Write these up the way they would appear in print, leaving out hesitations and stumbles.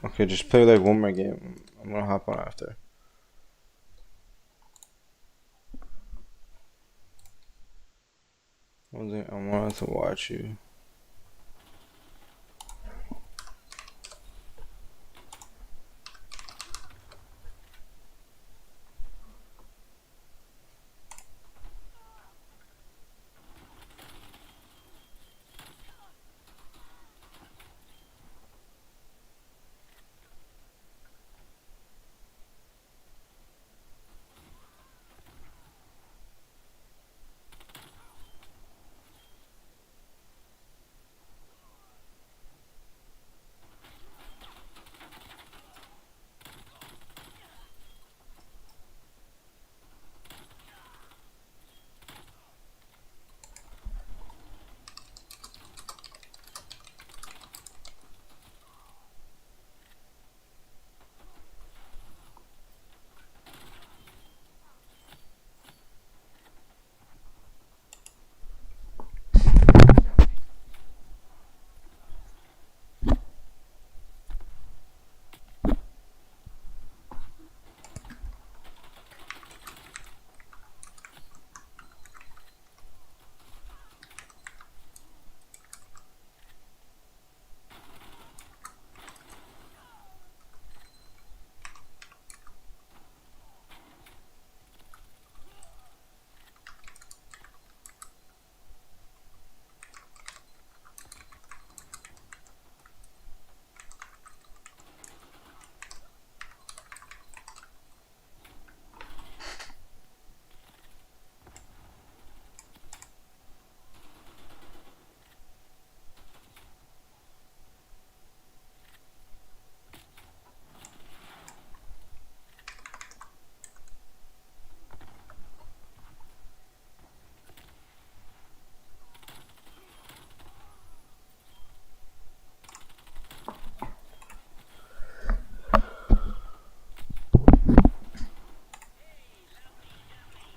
Okay, just play like one more game. I'm gonna hop on after. I wanted to watch you.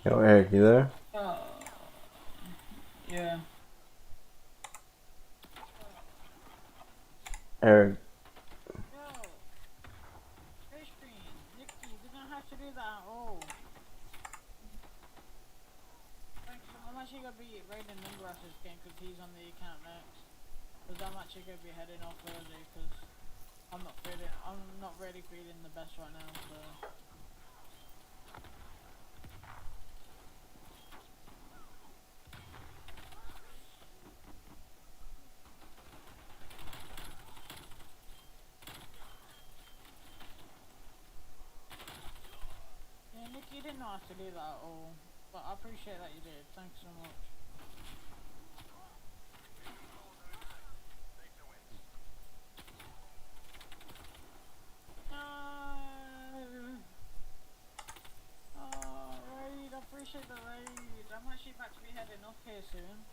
Yo, Eric, you there? Yeah. Eric, Yo, fish screen. Nikki, you didn't have to do that at all. Thanks. I'm actually gonna be raiding number after this game because he's on the account next. Because I'm actually gonna be heading off early because I'm not really feeling the best right now. So. Yeah, Nikki, you didn't have to do that at all. But I appreciate that you did. Thanks so much. No. Oh, raid. I appreciate the raid. I'm actually about to be heading off here soon.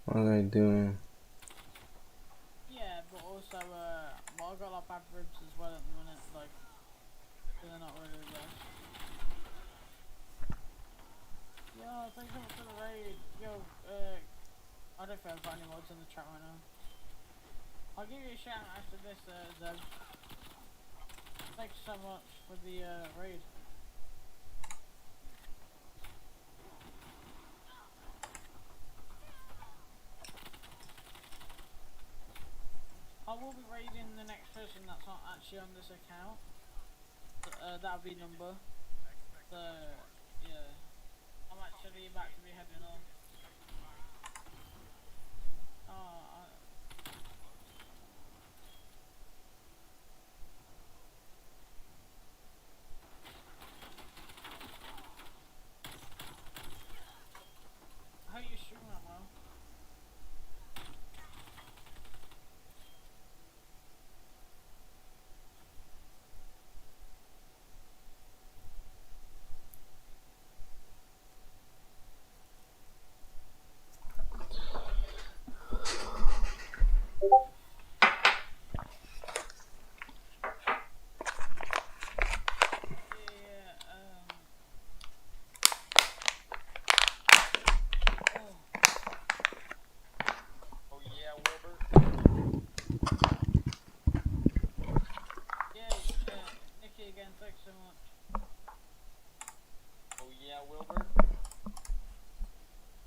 what was I doing? Yeah, but also, well, I got like bad ribs as well at the minute, like, they're not really the best. Yo, thanks so much for the raid. Yo, I don't think I've got any mods in the chat right now. I'll give you a shout after this, Zeb. Thanks so much for the, raid. I will be raiding the next person that's not actually on this account. That'll be number. So, yeah. I'm actually about to be heading off. Oh, I hope you're streaming that well.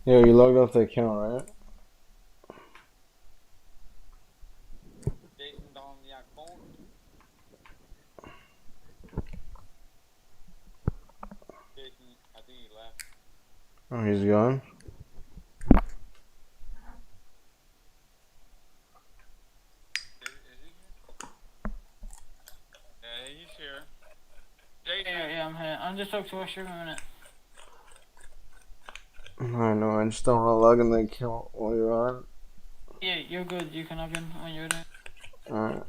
Yeah, you logged off the account, right? Jason dans the account. Jason, I think he left. Oh, he's gone. Is he here? Yeah, he's here. Jason. Yeah, I'm here. I'm just talking to Usher in a minute. I know. I just don't want to log in the account while you're on. Yeah, you're good. You can log in when you're ready. All right.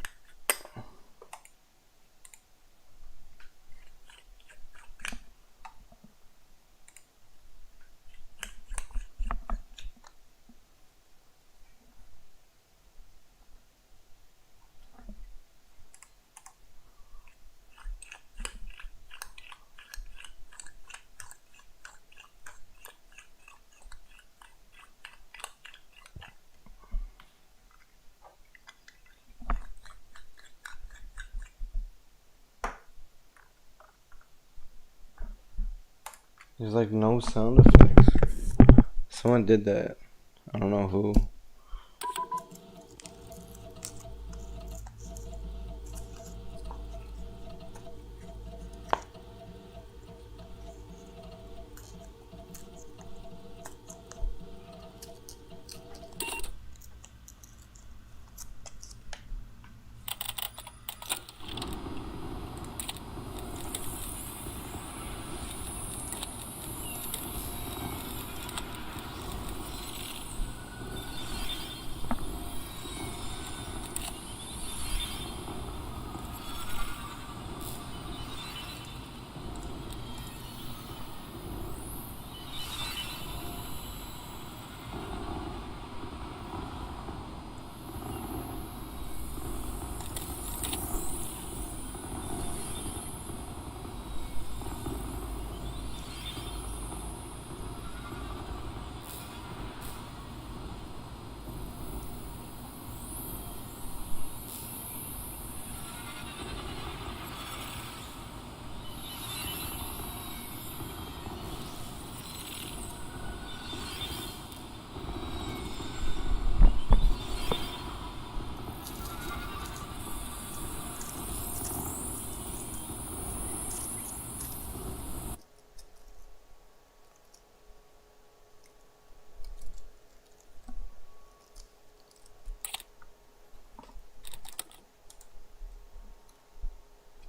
There's like no sound effects. Someone did that. I don't know who.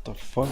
What the fuck?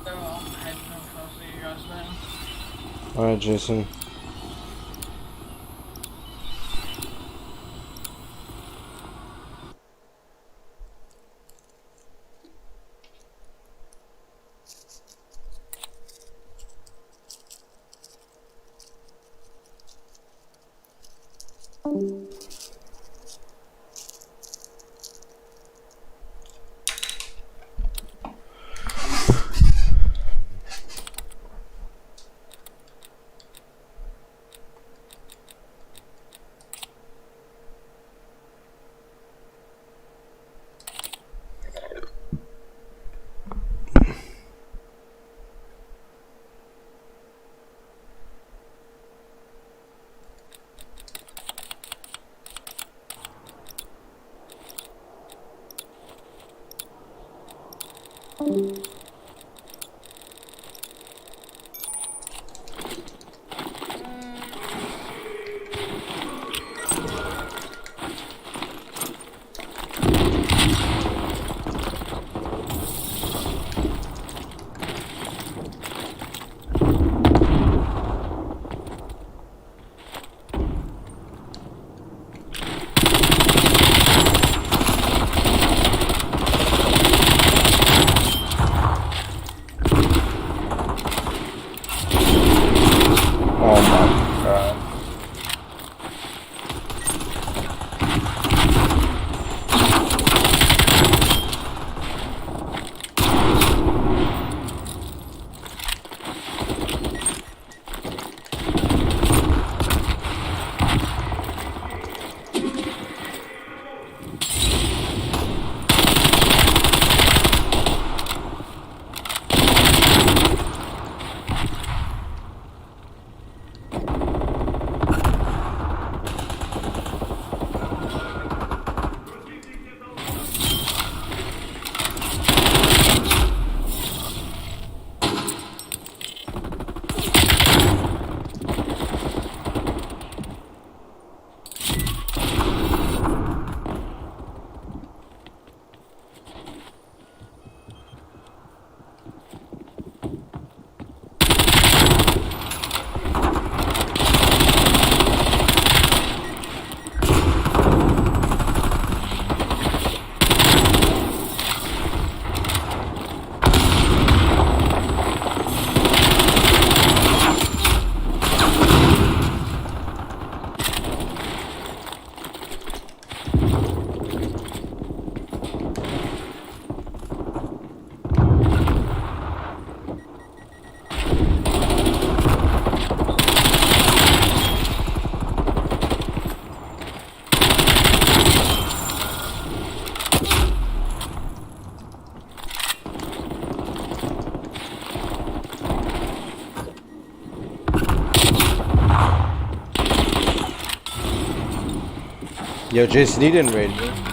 So I'm heading over. I'll see you guys later. All right, Jason. Oh my god. Yo, Jason, he didn't raid me.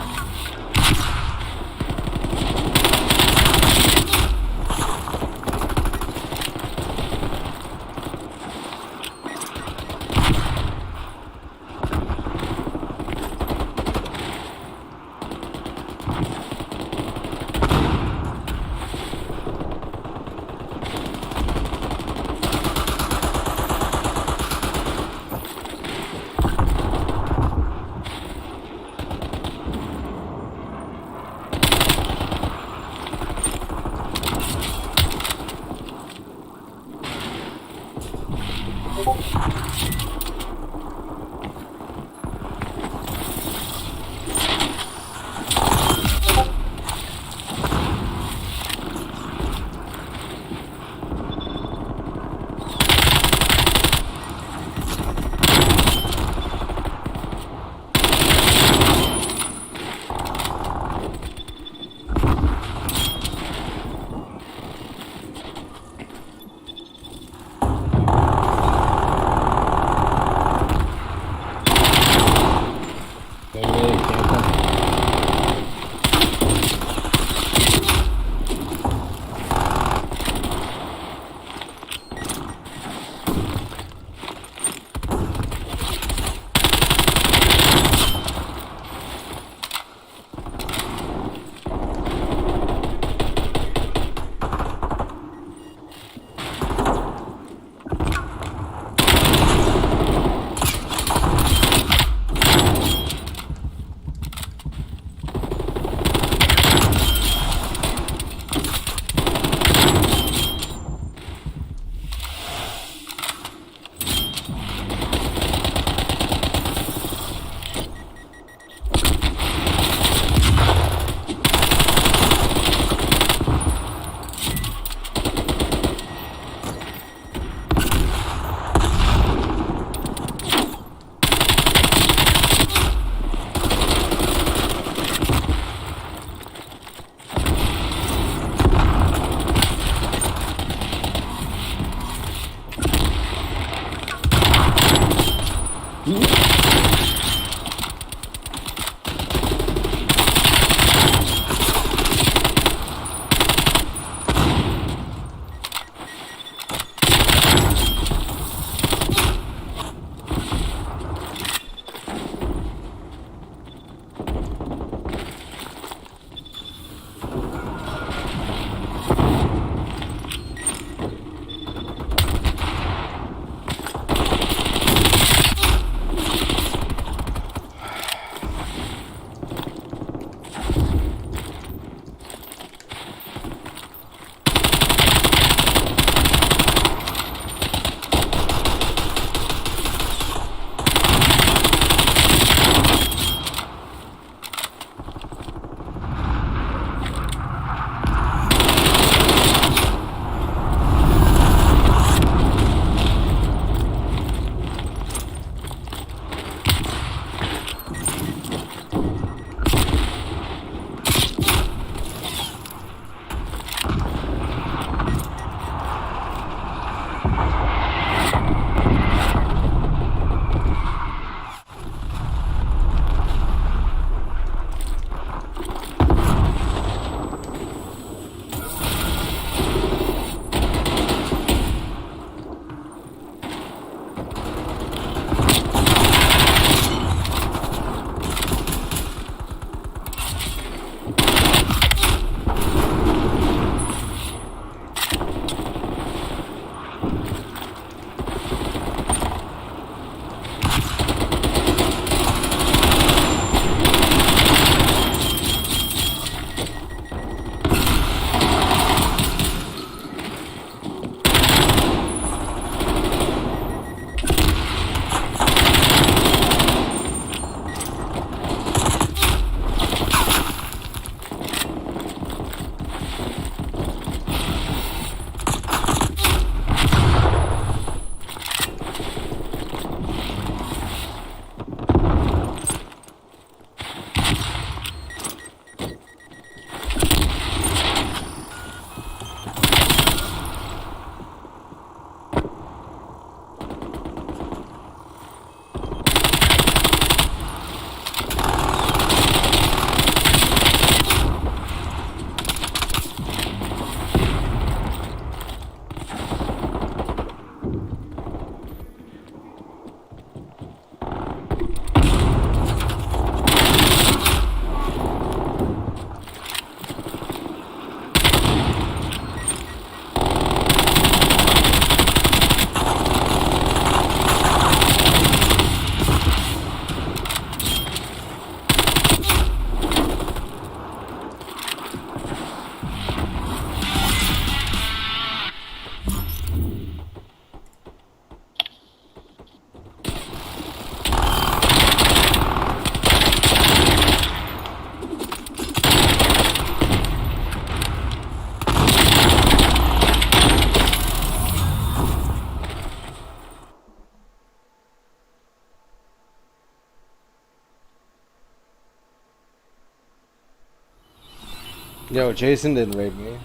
Yo, Jason didn't raid me.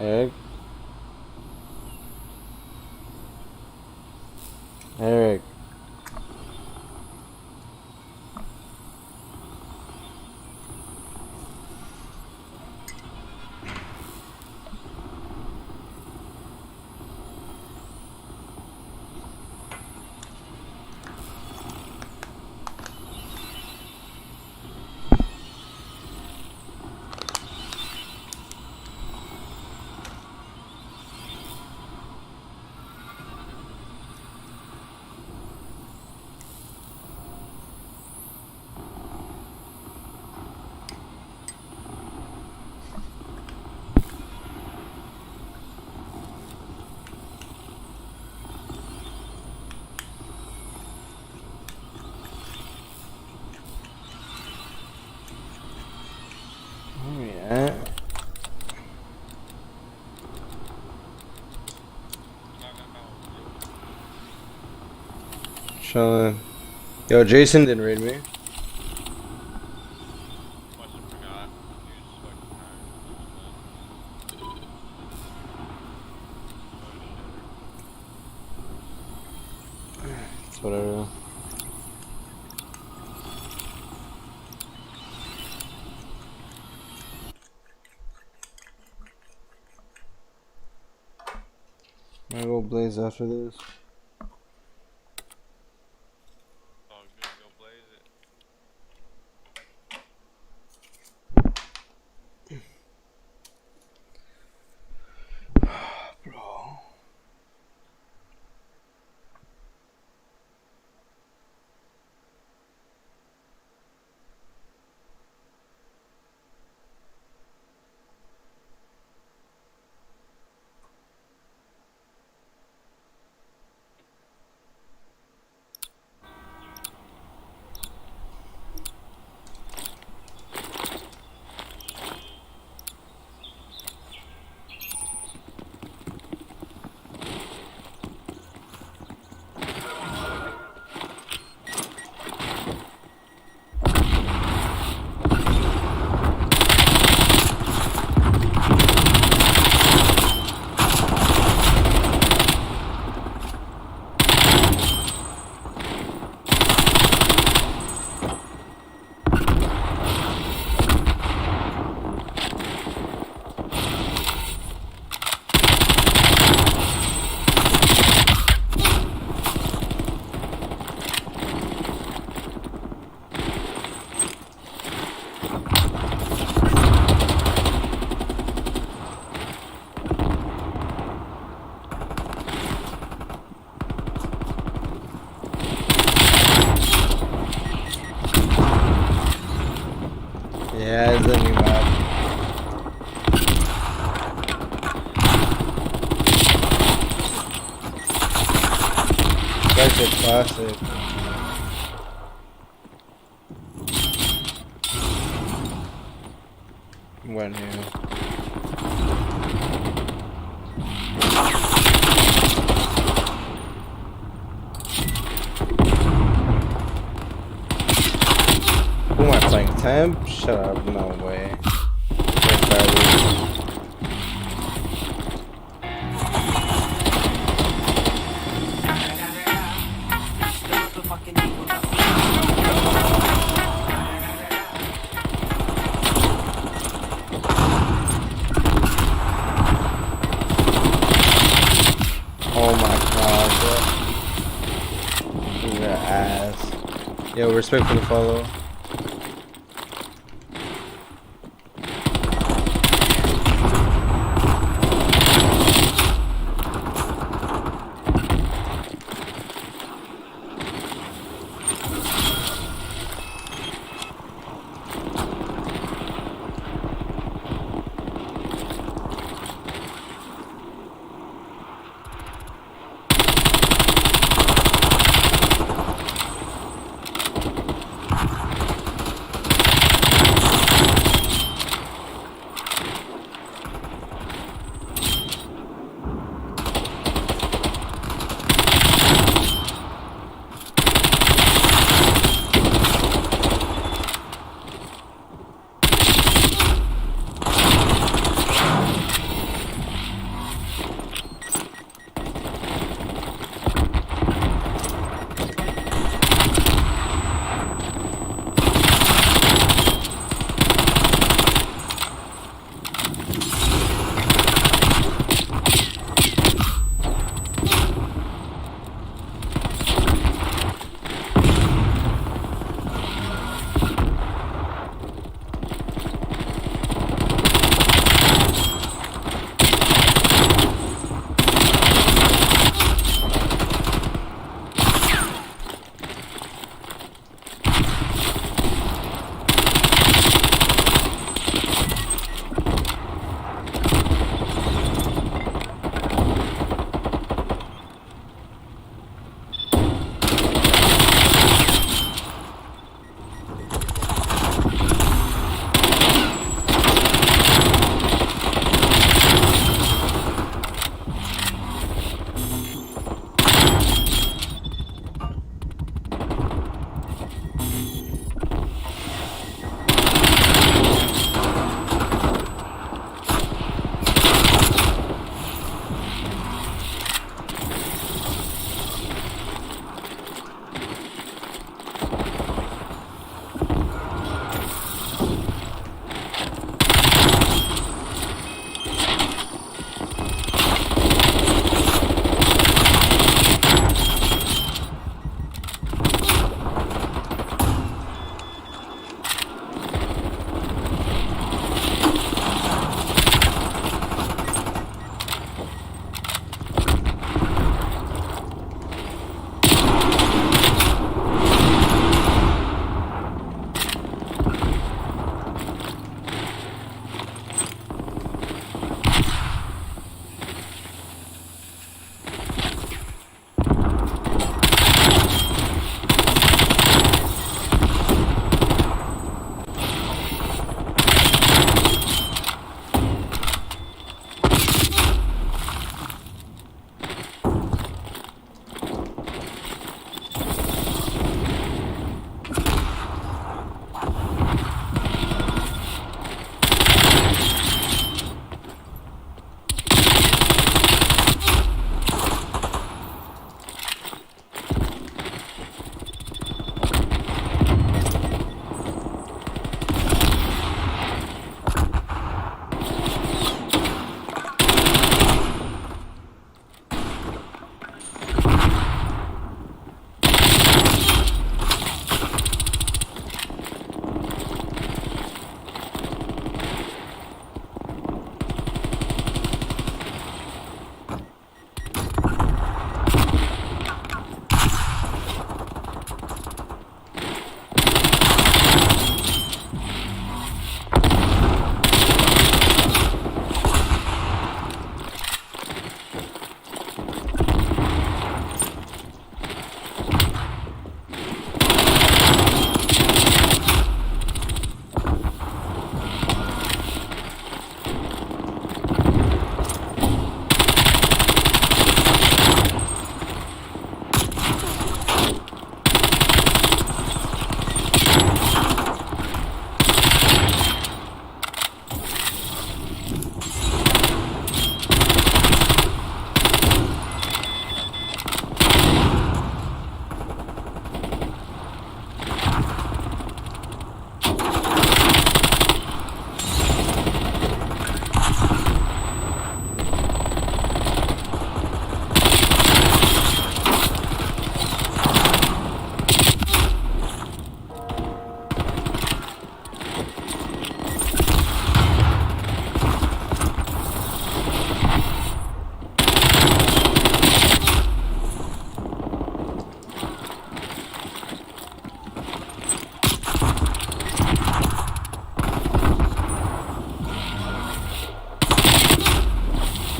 Eric? Eric. Yeah. Chillin'. Yo, Jason didn't raid me. Must have forgot. He was fucking tired. It's whatever. I'm gonna go blaze after this. Oh, good. Go blaze it. Bro. Yeah, it's a new map. That's a classic. Went here. Who am I playing? Temp? Shut up, no way. Oh my god, bro. You're ass. Yo, respect for the follow.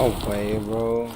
No way, bro.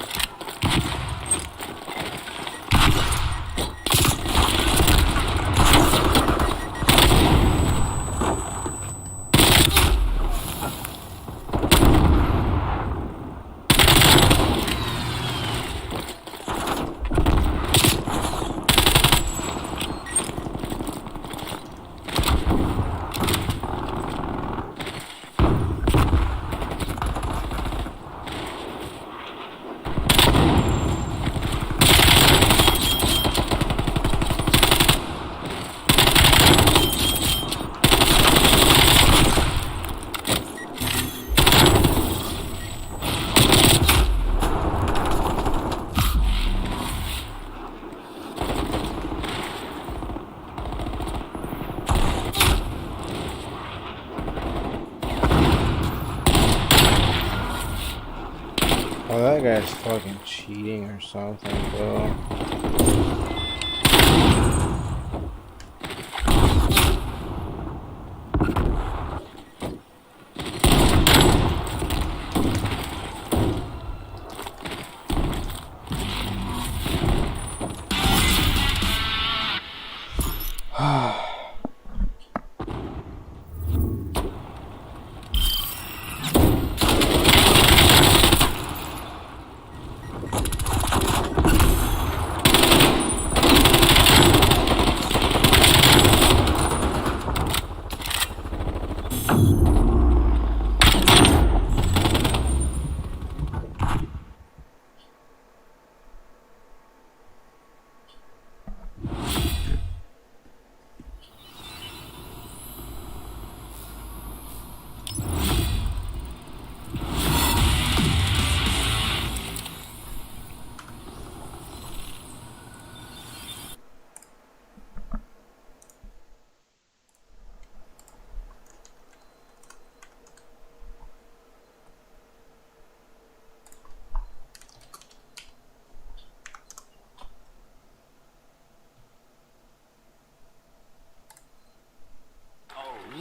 Oh, that guy's fucking cheating or something, bro.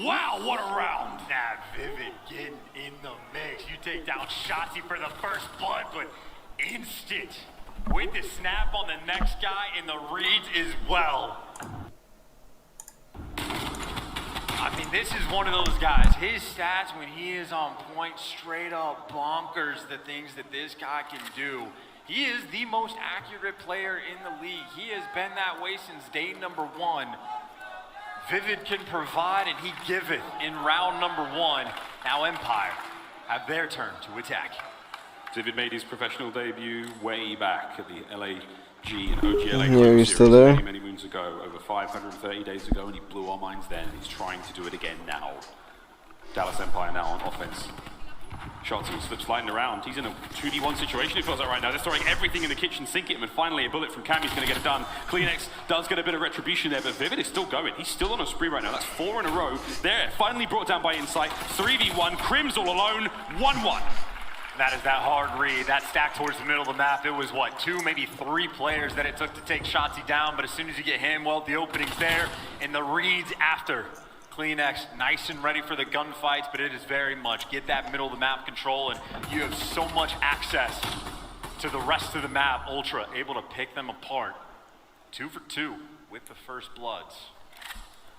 Wow, what a round! That Vivid getting in the mix. You take down Shotzi for the first blood, but instant. With the snap on the next guy in the reads as well. I mean, this is one of those guys. His stats when he is on point, straight up bonkers the things that this guy can do. He is the most accurate player in the league. He has been that way since day number 1. Vivid can provide and he giveth in round number 1. Now Empire have their turn to attack. Vivid made his professional debut way back at the LAG and OGLA Yeah, he's still there. many, many moons ago, over 530 days ago, and he blew our minds then. He's trying to do it again now. Dallas Empire now on offense. Shots and slips sliding around. He's in a 2v1 situation, it feels like right now. They're throwing everything in the kitchen sink at him, and finally a bullet from Cammy's going to get it done. Kleenex does get a bit of retribution there, but Vivid is still going. He's still on a spree right now. That's 4 in a row. There, finally brought down by Insight. 3v1, Crim's all alone, 1-1. That is that hard read, that stack towards the middle of the map. It was what, 2, maybe 3 players that it took to take Shotzi down, but as soon as you get him, well, the opening's there, and the reads after. Kleenex nice and ready for the gunfights, but it is very much get that middle of the map control, and you have so much access to the rest of the map. Ultra able to pick them apart. 2 for 2 with the first bloods.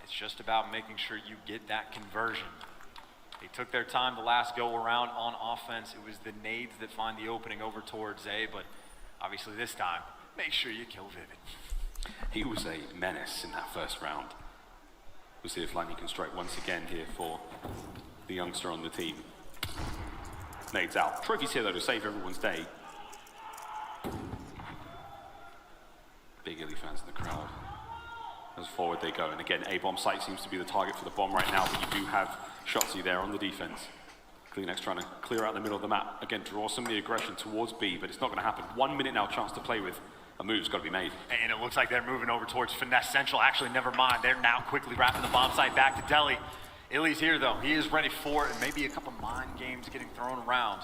It's just about making sure you get that conversion. They took their time the last go around on offense. It was the nades that find the opening over towards A, but obviously this time, make sure you kill Vivid. He was a menace in that first round. We'll see if Lightning can strike once again here for the youngster on the team. Nades out. Trophies here though to save everyone's day. Big Illy fans in the crowd. As forward they go, and again, A-bomb site seems to be the target for the bomb right now, but you do have Shotzi there on the defense. Kleenex trying to clear out the middle of the map. Again, draw some of the aggression towards B, but it's not going to happen. 1 minute now, chance to play with. A move's got to be made. And it looks like they're moving over towards Finesse Central. Actually, never mind. They're now quickly wrapping the bomb site back to Delhi. Illy's here, though. He is ready for it, and maybe a couple mind games getting thrown around.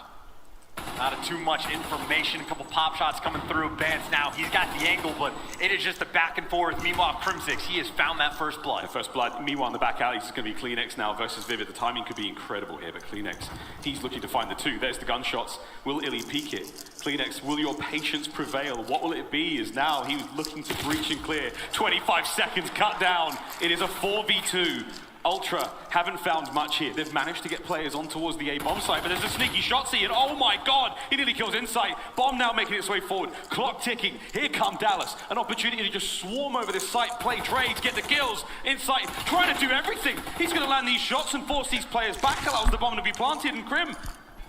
Not too much information, a couple pop shots coming through. Bance now, he's got the angle, but it is just a back and forth. Meanwhile, Crimsix, he has found that first blood. The first blood. Meanwhile, in the back alley, it's going to be Kleenex now versus Vivid. The timing could be incredible here, but Kleenex, he's looking to find the two. There's the gunshots. Will Illy peek it? Kleenex, will your patience prevail? What will it be? Is now he's looking to breach and clear. 25 seconds cut down. It is a 4v2. Ultra haven't found much here. They've managed to get players on towards the A bomb site, but there's a sneaky Shotzzy, and oh my god, he nearly kills Insight. Bomb now making its way forward. Clock ticking. Here come Dallas. An opportunity to just swarm over this site, play trades, get the kills. Insight trying to do everything. He's going to land these shots and force these players back, allows the bomb to be planted. And Crim,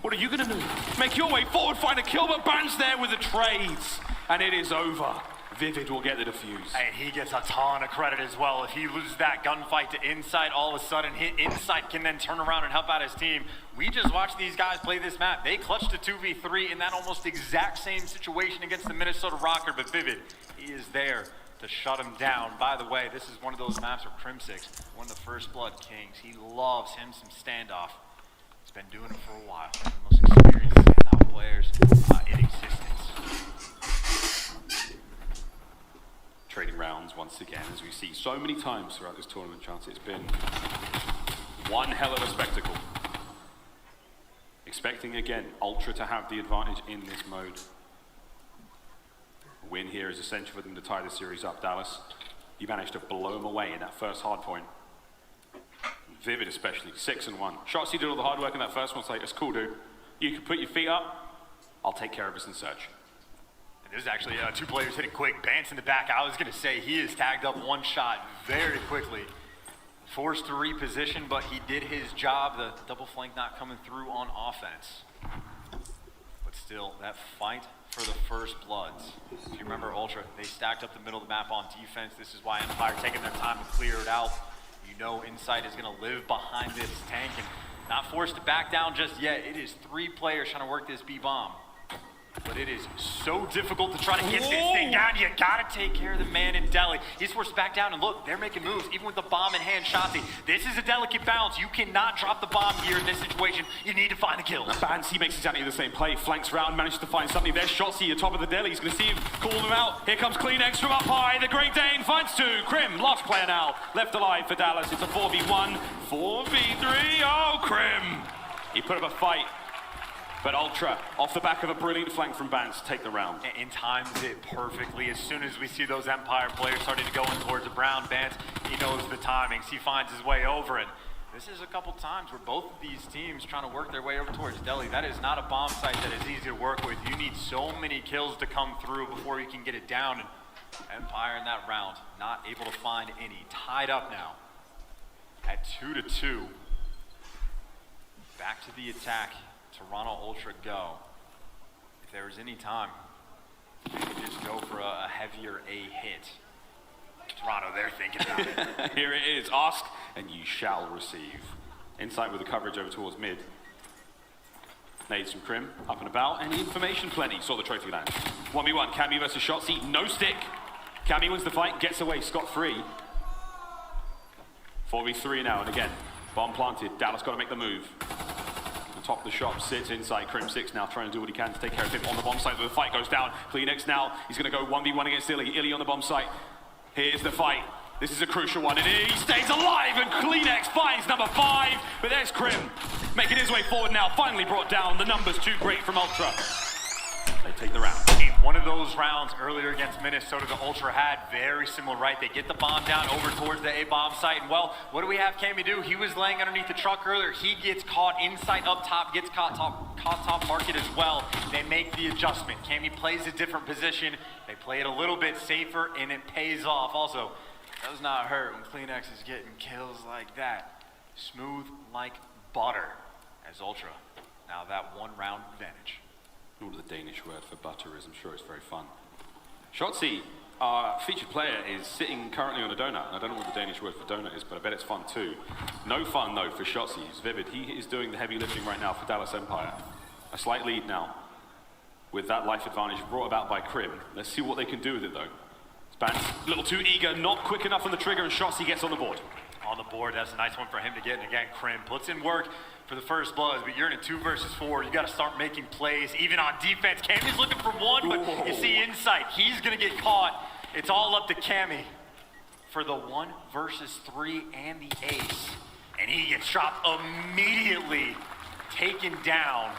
what are you going to do? Make your way forward, find a kill, but Band's there with the trades. And it is over. Vivid will get the defuse. And he gets a ton of credit as well. If he loses that gunfight to Insight, all of a sudden Insight can then turn around and help out his team. We just watched these guys play this map. They clutched a 2v3 in that almost exact same situation against the Minnesota Rocker, but Vivid, he is there to shut him down. By the way, this is one of those maps where Crimsix, one of the first blood kings, he loves him some standoff. He's been doing it for a while. One of the most experienced standoff players in existence. Trading rounds once again, as we see so many times throughout this tournament, Chance. It's been one hell of a spectacle. Expecting again Ultra to have the advantage in this mode. A win here is essential for them to tie the series up. Dallas, you managed to blow them away in that first hard point. Vivid especially, 6-1. Shotzzy did all the hard work in that first one, so like, it's cool, dude. You can put your feet up, I'll take care of us in search. There's actually two players hitting quick. Bance in the back. I was going to say he is tagged up one shot very quickly. Forced to reposition, but he did his job. The double flank not coming through on offense. But still, that fight for the first bloods. If you remember Ultra, they stacked up the middle of the map on defense. This is why Empire taking their time to clear it out. You know Insight is going to live behind this tank and not forced to back down just yet. It is 3 players trying to work this B-bomb. But it is so difficult to try to get this thing down. You gotta take care of the man in Delhi. He's forced back down, and look, they're making moves, even with the bomb in hand. Shotzzy, this is a delicate balance. You cannot drop the bomb here in this situation. You need to find the kills. Bance, he makes exactly the same play. Flanks round, manages to find something. There's Shotzzy at top of the Delhi. He's gonna see him call them out. Here comes Kleenex from up high. The Great Dane finds 2. Crim, lost player now. Left alive for Dallas. It's a 4v1, 4v3. Oh, Crim! He put up a fight. But Ultra, off the back of a brilliant flank from Bance, take the round. And times it perfectly. As soon as we see those Empire players starting to go in towards the Brown, Bance, he knows the timings. He finds his way over, and this is a couple times where both of these teams trying to work their way over towards Delhi. That is not a bomb site that is easy to work with. You need so many kills to come through before you can get it down. And Empire in that round, not able to find any. Tied up now at 2-2. Back to the attack. Toronto Ultra go. If there was any time, they could just go for a heavier A hit. Toronto, they're thinking about it. Here it is. Ask and you shall receive. Insight with the coverage over towards mid. Nades from Crim, up and about, and information plenty. Saw the trophy land. 1v1, Cammy versus Shotzzy, no stick. Cammy wins the fight, gets away scot-free. 4v3 now, and again, bomb planted. Dallas got to make the move. Top of the shop sits inside. Crimsix now trying to do what he can to take care of him on the bomb site. The fight goes down. Kleenex now, he's going to go 1v1 against Illy. Illy on the bomb site. Here's the fight. This is a crucial one, and he stays alive, and Kleenex finds number 5. But there's Crim making his way forward now. Finally brought down. The numbers too great from Ultra. They take the round. In one of those rounds earlier against Minnesota, the Ultra had very similar, right? They get the bomb down over towards the A-bomb site, and well, what do we have Cammy do? He was laying underneath the truck earlier. He gets caught Insight up top, gets caught top market as well. They make the adjustment. Cammy plays a different position. They play it a little bit safer, and it pays off. Also, does not hurt when Kleenex is getting kills like that. Smooth like butter as Ultra. Now that 1 round advantage. All the Danish word for butter is, I'm sure it's very fun. Shotzzy, our featured player, is sitting currently on a donut. I don't know what the Danish word for donut is, but I bet it's fun too. No fun though for Shotzzy. He's Vivid. He is doing the heavy lifting right now for Dallas Empire. A slight lead now with that life advantage brought about by Crim. Let's see what they can do with it though. Bance, a little too eager, not quick enough on the trigger, and Shotzzy gets on the board. on the board. That's a nice one for him to get. And again, Krim puts in work for the first blood, but you're in a 2 versus 4. You got to start making plays, even on defense. Cammy's looking for one, but you see insight. He's going to get caught. It's all up to Cammy for the 1 versus 3 and the ace. And he gets dropped immediately, taken down.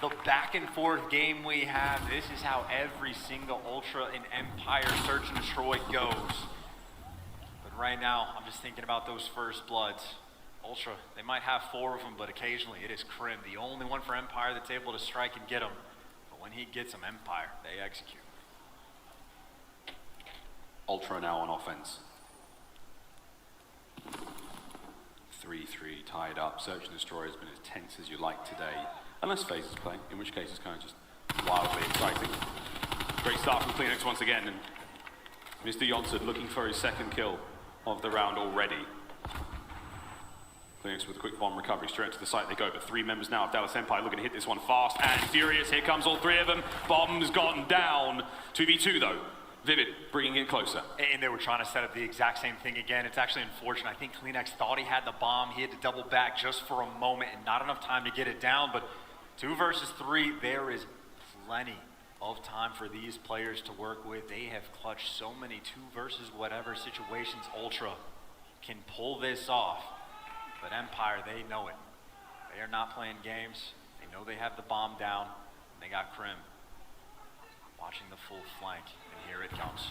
The back and forth game we have, this is how every single Ultra and Empire Search and Destroy goes. But right now, I'm just thinking about those first bloods. Ultra, they might have 4 of them, but occasionally it is Krim, the only one for Empire that's able to strike and get them. But when he gets them, Empire, they execute. Ultra now on offense. 3-3 tied up. Search and Destroy has been as tense as you like today. Unless FaZe is playing, in which case it's kind of just wildly exciting. Great start from CleanX once again, and Mr. Jonsson looking for his 2nd kill of the round already. CleanX with a quick bomb recovery, straight to the site they go, but 3 members now of Dallas Empire looking to hit this one fast and furious. Here comes all 3 of them. Bomb's gone down. 2v2 though. Vivid bringing it closer. And they were trying to set up the exact same thing again. It's actually unfortunate. I think CleanX thought he had the bomb. He had to double back just for a moment and not enough time to get it down. But 2 versus 3, there is plenty of time for these players to work with. They have clutched so many 2 versus whatever situations. Ultra can pull this off. But Empire, they know it. They are not playing games. They know they have the bomb down. And they got Krim watching the full flank. Here it comes.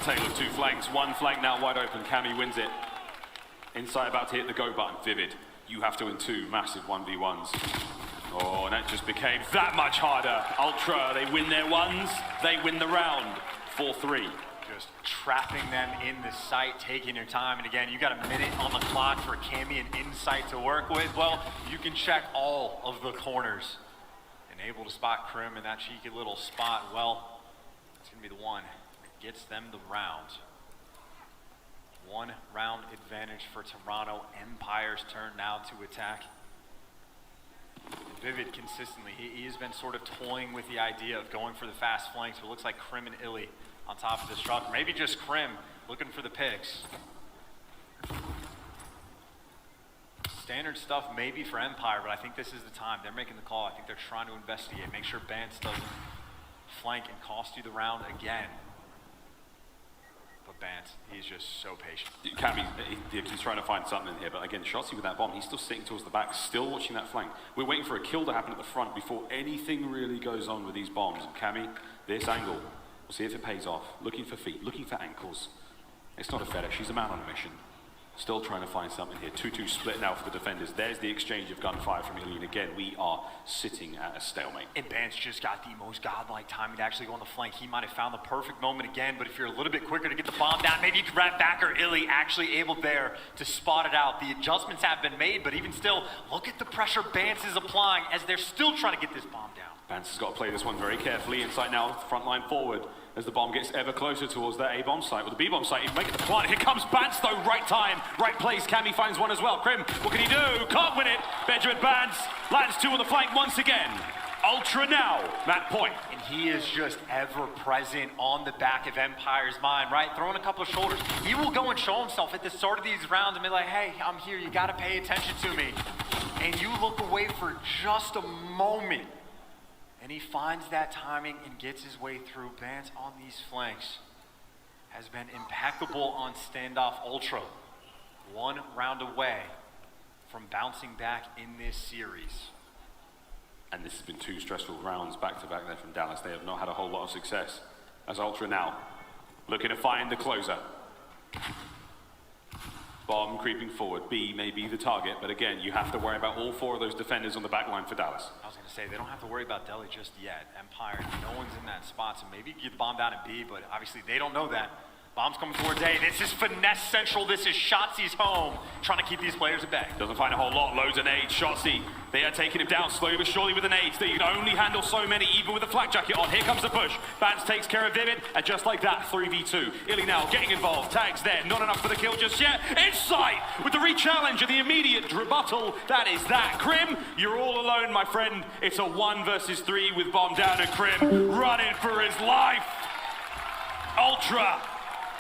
Tale of 2 flanks. 1 flank now wide open. Cammy wins it. Inside about to hit the go button. Vivid, you have to win 2 massive 1v1s. Oh, and that just became that much harder. Ultra, they win their 1s. They win the round. 4-3. Just trapping them in the site, taking your time. And again, you got a minute on the clock for Cammy and Insight to work with. Well, you can check all of the corners. And able to spot Krim in that cheeky little spot. Well, it's going to be the one that gets them the round. 1 round advantage for Toronto. Empire's turn now to attack. Vivid consistently, he has been sort of toying with the idea of going for the fast flanks, but it looks like Krim and Illy on top of the structure. Maybe just Krim looking for the picks. Standard stuff maybe for Empire, but I think this is the time. They're making the call. I think they're trying to investigate, make sure Bance doesn't flank and cost you the round again. But Bance, he's just so patient. He's trying to find something in here, but again, Shotzi with that bomb, he's still sitting towards the back, still watching that flank. We're waiting for a kill to happen at the front before anything really goes on with these bombs. And Cammy, this angle, we'll see if it pays off. Looking for feet, looking for ankles. It's not a fetish, she's a man on a mission. Still trying to find something here. 2-2 split now for the defenders. There's the exchange of gunfire from Illy. Again, we are sitting at a stalemate. And Bance just got the most godlike timing to actually go on the flank. He might have found the perfect moment again, but if you're a little bit quicker to get the bomb down, maybe you could wrap back, or Illy actually able there to spot it out. The adjustments have been made, but even still, look at the pressure Bance is applying as they're still trying to get this bomb down. Bance has got to play this one very carefully. Inside now, front line forward. As the bomb gets ever closer towards that A-bomb site, or the B-bomb site, he's making the plant. Here comes Bance though, right time, right place. Cammy finds one as well. Krim, what can he do? Can't win it. Benjamin Bance lands 2 on the flank once again. Ultra now, Matt Point. And he is just ever present on the back of Empire's mind, right? Throwing a couple of shoulders. He will go and show himself at the start of these rounds and be like, hey, I'm here, you gotta pay attention to me. And you look away for just a moment. And he finds that timing and gets his way through. Bance on these flanks has been impeccable on standoff. Ultra, 1 round away from bouncing back in this series. And this has been 2 stressful rounds back-to-back there from Dallas. They have not had a whole lot of success. As Ultra now looking to find the closer. Bomb creeping forward. B may be the target, but again, you have to worry about all 4 of those defenders on the back line for Dallas. I was going to say, they don't have to worry about Deli just yet. Empire, no one's in that spot, so maybe you get the bomb down at B, but obviously they don't know that. Bomb's coming towards A. This is Finesse Central. This is Shotzi's home, trying to keep these players at bay. Doesn't find a whole lot. Loads of nades. Shotzi, they are taking him down slowly but surely with the nades. They can only handle so many, even with the flak jacket on. Here comes the push. Bance takes care of Vivid, and just like that, 3v2. Illy now getting involved. Tags there. Not enough for the kill just yet. Insight with the re-challenge and the immediate rebuttal. That is that. Krim, you're all alone, my friend. It's a 1 versus 3 with bomb down, and Krim running for his life. Ultra.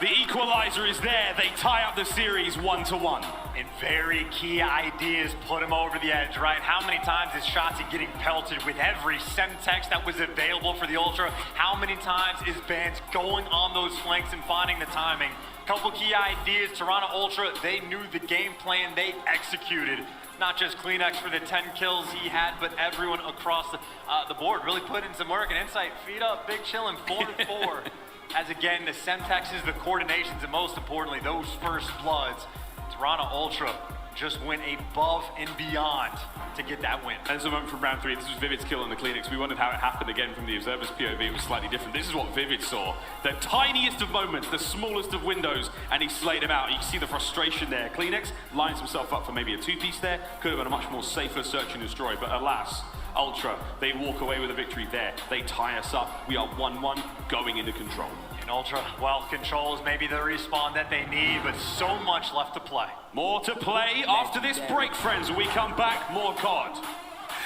The equalizer is there. They tie up the series 1-1. And very key ideas put him over the edge, right? How many times is Shotzi getting pelted with every Semtex that was available for the Ultra? How many times is Vance going on those flanks and finding the timing? Couple key ideas, Toronto Ultra, they knew the game plan, they executed. Not just Kleenex for the 10 kills he had, but everyone across the board really put in some work and insight. Feet up, big chillin', 4-4. As again, the Semtexes, the coordinations, and most importantly, those first bloods, Toronto Ultra just went above and beyond to get that win. And so moment from round 3, this was Vivid's kill on the Kleenex. We wondered how it happened again from the observer's POV. It was slightly different. This is what Vivid saw. The tiniest of moments, the smallest of windows, and he slayed him out. You can see the frustration there. Kleenex lines himself up for maybe a 2-piece there. Could have been a much more safer search and destroy, but alas, Ultra, they walk away with a victory there. They tie us up. We are 1-1 going into control. And Ultra, well, controls maybe the respawn that they need, but so much left to play. More to play after this break, friends. When we come back, more COD.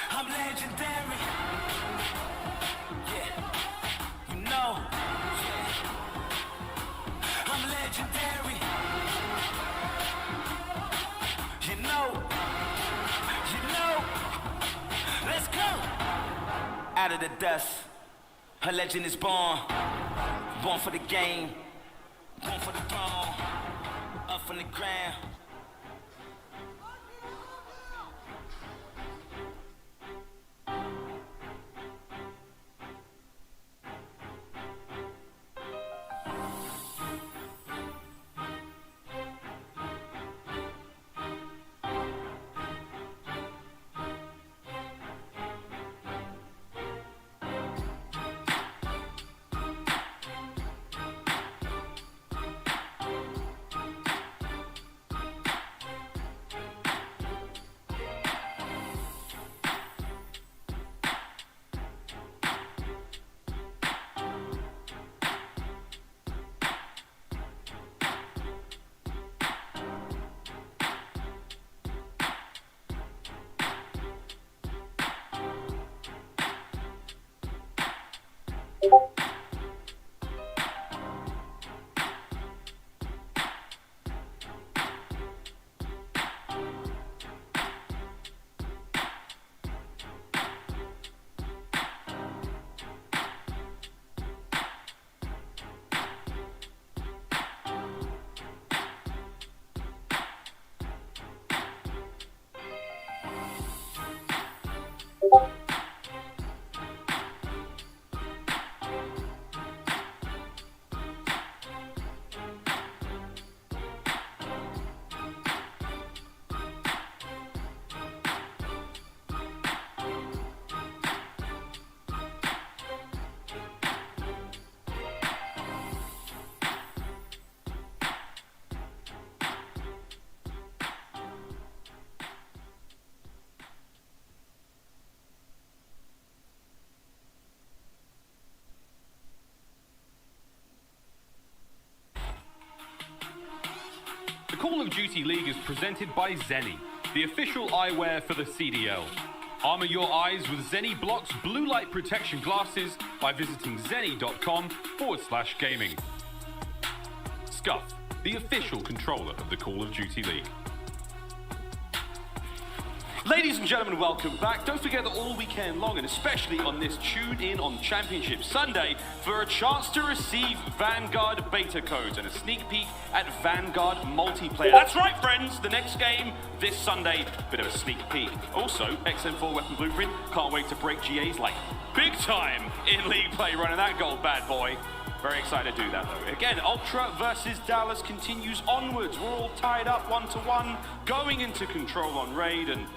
I'm legendary. Yeah, you know. I'm legendary. You know. Let's go. Out of the dust, a legend is born. Born for the game, born for the throne. Up from the ground. The Call of Duty League is presented by Zenni, the official eyewear for the CDL. Armor your eyes with Zenni Blocks blue light protection glasses by visiting zenni.com/gaming. Scuff, the official controller of the Call of Duty League. Ladies and gentlemen, welcome back. Don't forget that all weekend long, and especially on this Tune In on Championship Sunday, for a chance to receive Vanguard beta codes and a sneak peek at Vanguard multiplayer. That's right, friends, the next game this Sunday, bit of a sneak peek. Also, XM4 Weapon Blueprint, can't wait to break GAs like big time in league play, running that gold bad boy. Very excited to do that though. Again, Ultra versus Dallas continues onwards. We're all tied up 1-1, going into control on raid, and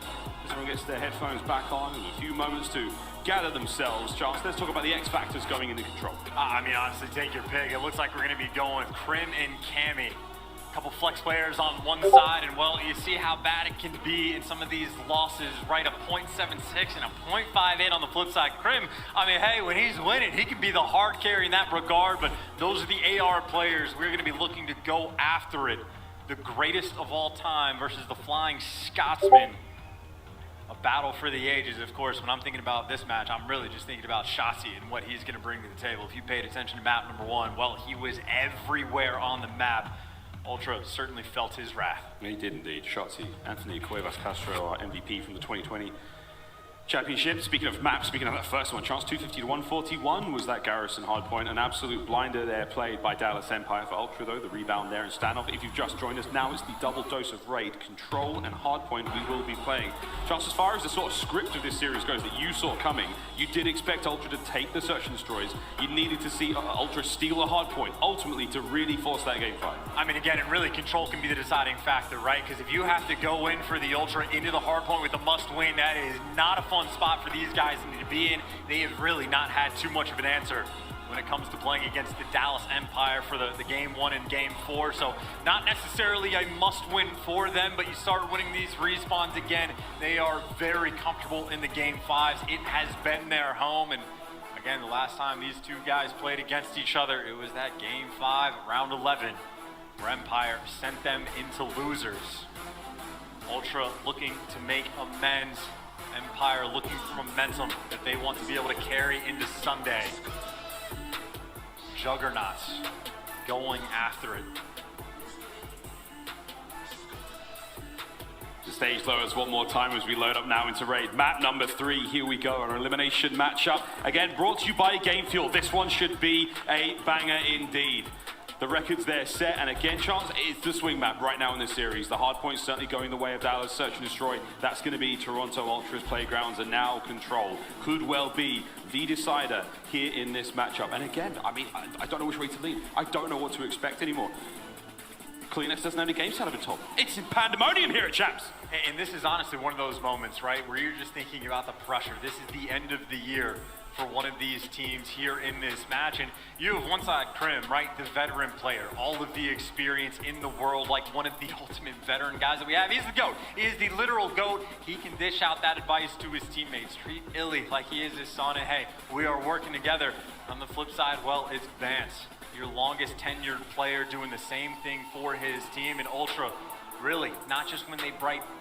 everyone gets their headphones back on and a few moments to gather themselves. Charles, let's talk about the X factors going into control. I mean, honestly, take your pick. It looks like we're going to be going with Krim and Cammy. A couple flex players on one side, and well, you see how bad it can be in some of these losses, right? A .76 and a .58 on the flip side. Krim, I mean, hey, when he's winning, he can be the hard carry in that regard, but those are the AR players. We're going to be looking to go after it. The greatest of all time versus the Flying Scotsman. a battle for the ages. Of course, when I'm thinking about this match, I'm really just thinking about Shotzi and what he's going to bring to the table. If you paid attention to map number 1, well, he was everywhere on the map. Ultra certainly felt his wrath. He did indeed. Shotzi, Anthony Cuevas Castro, our MVP from the 2020 Championship. Speaking of maps, speaking of that first one, chance 250 to 141 was that Garrison hardpoint. An absolute blinder there played by Dallas Empire for Ultra, though. The rebound there and standoff. If you've just joined us, now it's the double dose of raid, control and hardpoint we will be playing. Chance, as far as the sort of script of this series goes that you saw coming, you did expect Ultra to take the search and destroys. You needed to see Ultra steal a hardpoint, ultimately to really force that game 5. I mean, again, really, control can be the deciding factor, right? Because if you have to go in for the Ultra into the hardpoint with a must-win, that is not a fun spot for these guys to be in. They have really not had too much of an answer when it comes to playing against the Dallas Empire for the game 1 and game 4. So not necessarily a must-win for them, but you start winning these respawns again. They are very comfortable in the game 5s. It has been their home. And again, the last time these two guys played against each other, it was that game 5, round 11, where Empire sent them into losers. Ultra looking to make amends. Empire looking for momentum that they want to be able to carry into Sunday. Juggernauts going after it. The stage lowers one more time as we load up now into raid. Map number 3, here we go, an elimination matchup. Again, brought to you by Game Fuel. This one should be a banger indeed. The record's there set, and again, chance it's the swing map right now in this series. The hard point's certainly going the way of Dallas Search and Destroy. That's going to be Toronto Ultra's playgrounds, and now Control could well be the decider here in this matchup. And again, I mean, I don't know which way to lean. I don't know what to expect anymore. Kleenex doesn't have any games out of it, Tom. It's in pandemonium here at Champs. And this is honestly one of those moments, right, where you're just thinking about the pressure. This is the end of the year for one of these teams here in this match. And you have one side Krim, right, the veteran player, all of the experience in the world, like one of the ultimate veteran guys that we have. He's the GOAT. He is the literal GOAT. He can dish out that advice to his teammates. Treat Illy like he is his son, and hey, we are working together. On the flip side, well, it's Vance, your longest tenured player, doing the same thing for his team. And Ultra, really, not just when they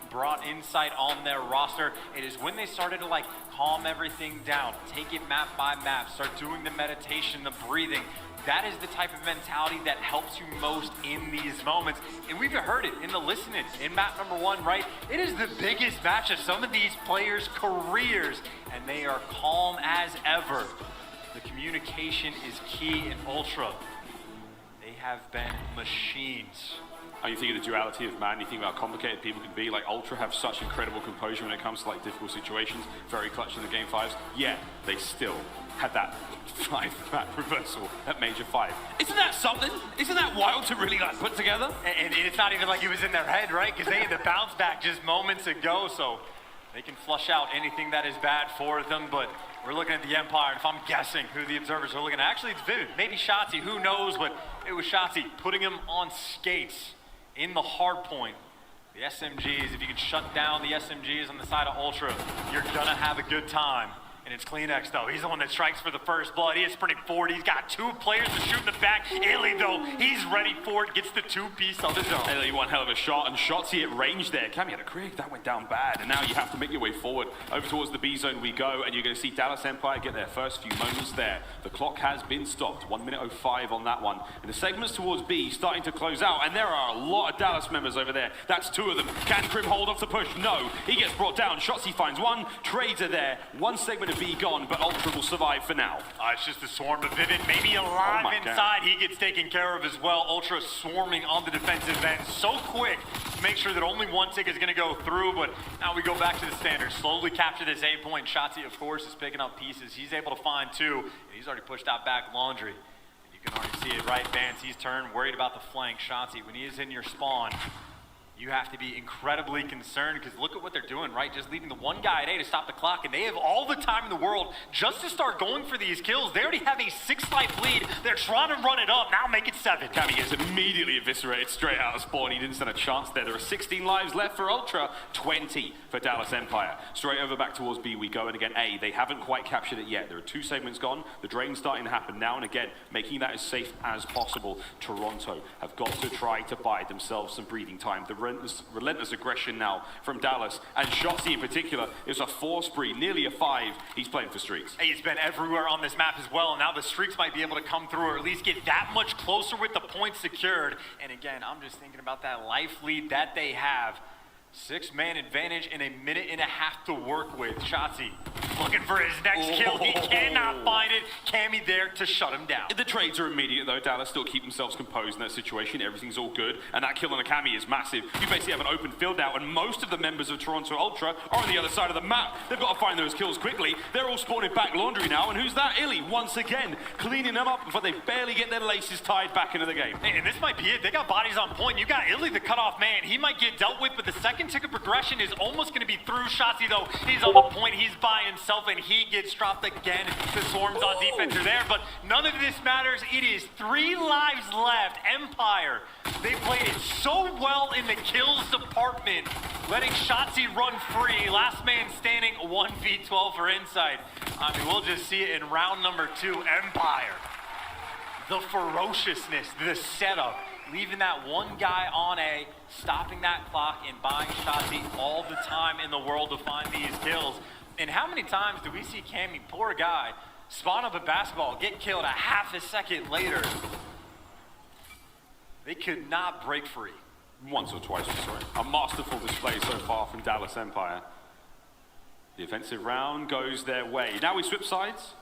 brought insight on their roster, it is when they started to like calm everything down, take it map by map, start doing the meditation, the breathing. That is the type of mentality that helps you most in these moments. And we've heard it in the listening in map number 1, right? It is the biggest match of some of these players' careers, and they are calm as ever. The communication is key in Ultra. They have been machines. Are you thinking of the duality of man? You think about how complicated people can be? Like, Ultra have such incredible composure when it comes to like difficult situations. Very clutch in the game 5s. Yeah, they still had that 5-map reversal at Major 5. Isn't that something? Isn't that wild to really like put together? And it's not even like it was in their head, right? Because they had to bounce back just moments ago, so they can flush out anything that is bad for them. But we're looking at the Empire, and if I'm guessing who the observers are looking at, actually it's Vivid, maybe Shotzi, who knows, but it was Shotzi putting him on skates in the hard point. The SMGs, if you can shut down the SMGs on the side of Ultra, you're gonna have a good time. And it's Kleenex, though. He's the one that strikes for the first blood. He is sprinting forward. He's got 2 players to shoot in the back. Illy, though, he's ready for it. Gets the 2-piece on his own. Illy, one hell of a shot, and Shotzi at range there. Cammy had a Krieg, that went down bad. And now you have to make your way forward. Over towards the B zone we go, and you're going to see Dallas Empire get their first few moments there. The clock has been stopped. 1:05 on that one. And the segments towards B starting to close out, and there are a lot of Dallas members over there. That's 2 of them. Can Krim hold off the push? No. He gets brought down. Shotzi finds one. Trades are there. One segment of B gone, but Ultra will survive for now. It's just a swarm of Vivid, maybe alive inside. He gets taken care of as well. Ultra swarming on the defensive end so quick to make sure that only one tick is going to go through, but now we go back to the standard. Slowly capture this A-point. Shotzi, of course, is picking up pieces. He's able to find 2, and he's already pushed out back Laundry. And you can already see it, right? Vance, he's turned, worried about the flank. Shotzi, when he is in your spawn, you have to be incredibly concerned, because look at what they're doing, right? Just leaving the one guy at A to stop the clock, and they have all the time in the world just to start going for these kills. They already have a 6-life lead. They're trying to run it up. Now make it 7. Cammy gets immediately eviscerated straight out of spawn. He didn't stand a chance there. There are 16 lives left for Ultra, 20 for Dallas Empire. Straight over back towards B we go, and again, A, they haven't quite captured it yet. There are 2 segments gone. The drain's starting to happen now, and again, making that as safe as possible. Toronto have got to try to buy themselves some breathing time. The relentless aggression now from Dallas. And Shotzi in particular is a 4 spree, nearly a 5. He's playing for streaks. He's been everywhere on this map as well. Now the streaks might be able to come through or at least get that much closer with the points secured. And again, I'm just thinking about that life lead that they have. 6-man advantage in a minute and a half to work with. Shotzi looking for his next kill. He cannot find it. Cammy there to shut him down. The trades are immediate though. Dallas still keep themselves composed in that situation. Everything's all good. And that kill on a Cammy is massive. You basically have an open field now, and most of the members of Toronto Ultra are on the other side of the map. They've got to find those kills quickly. They're all spawning back laundry now. And who's that? Illy once again cleaning them up before they barely get their laces tied back into the game. And this might be it. They got bodies on point. You got Illy, the cutoff man. He might get dealt with, but the second ticket progression is almost going to be through. Shotzi, though, he's on the point. He's by himself, and he gets dropped again. The swarms on defense are there, but none of this matters. It is 3 lives left. Empire, they played it so well in the kills department, letting Shotzi run free. Last man standing, 1v12 for Insight. I mean, we'll just see it in round number 2. Empire, the ferociousness, the setup, leaving that one guy on A, stopping that clock and buying Shotzi all the time in the world to find these kills. And how many times do we see Cammy, poor guy, spawn up a basketball, get killed a half a second later? They could not break free. Once or twice, sorry. A masterful display so far from Dallas Empire. The offensive round goes their way. Now we switch sides.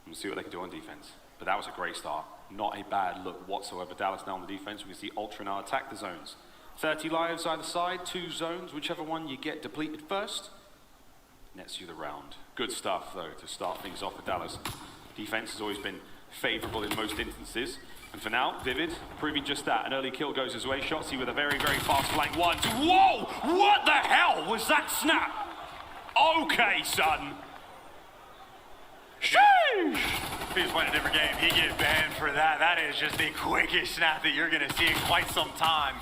We'll see what they can do on defense. But that was a great start. Not a bad look whatsoever. Dallas now on the defense. We can see Ultra now attack the zones. 30 lives either side, 2 zones. Whichever one you get depleted first nets you the round. Good stuff, though, to start things off for Dallas. Defense has always been favorable in most instances. And for now, Vivid proving just that. An early kill goes his way. Shotzi with a very, very fast flank. 1, 2. Whoa! What the hell was that snap? Okay, son. Sheesh! If he was playing a different game, he'd get banned for that. That is just the quickest snap that you're going to see in quite some time.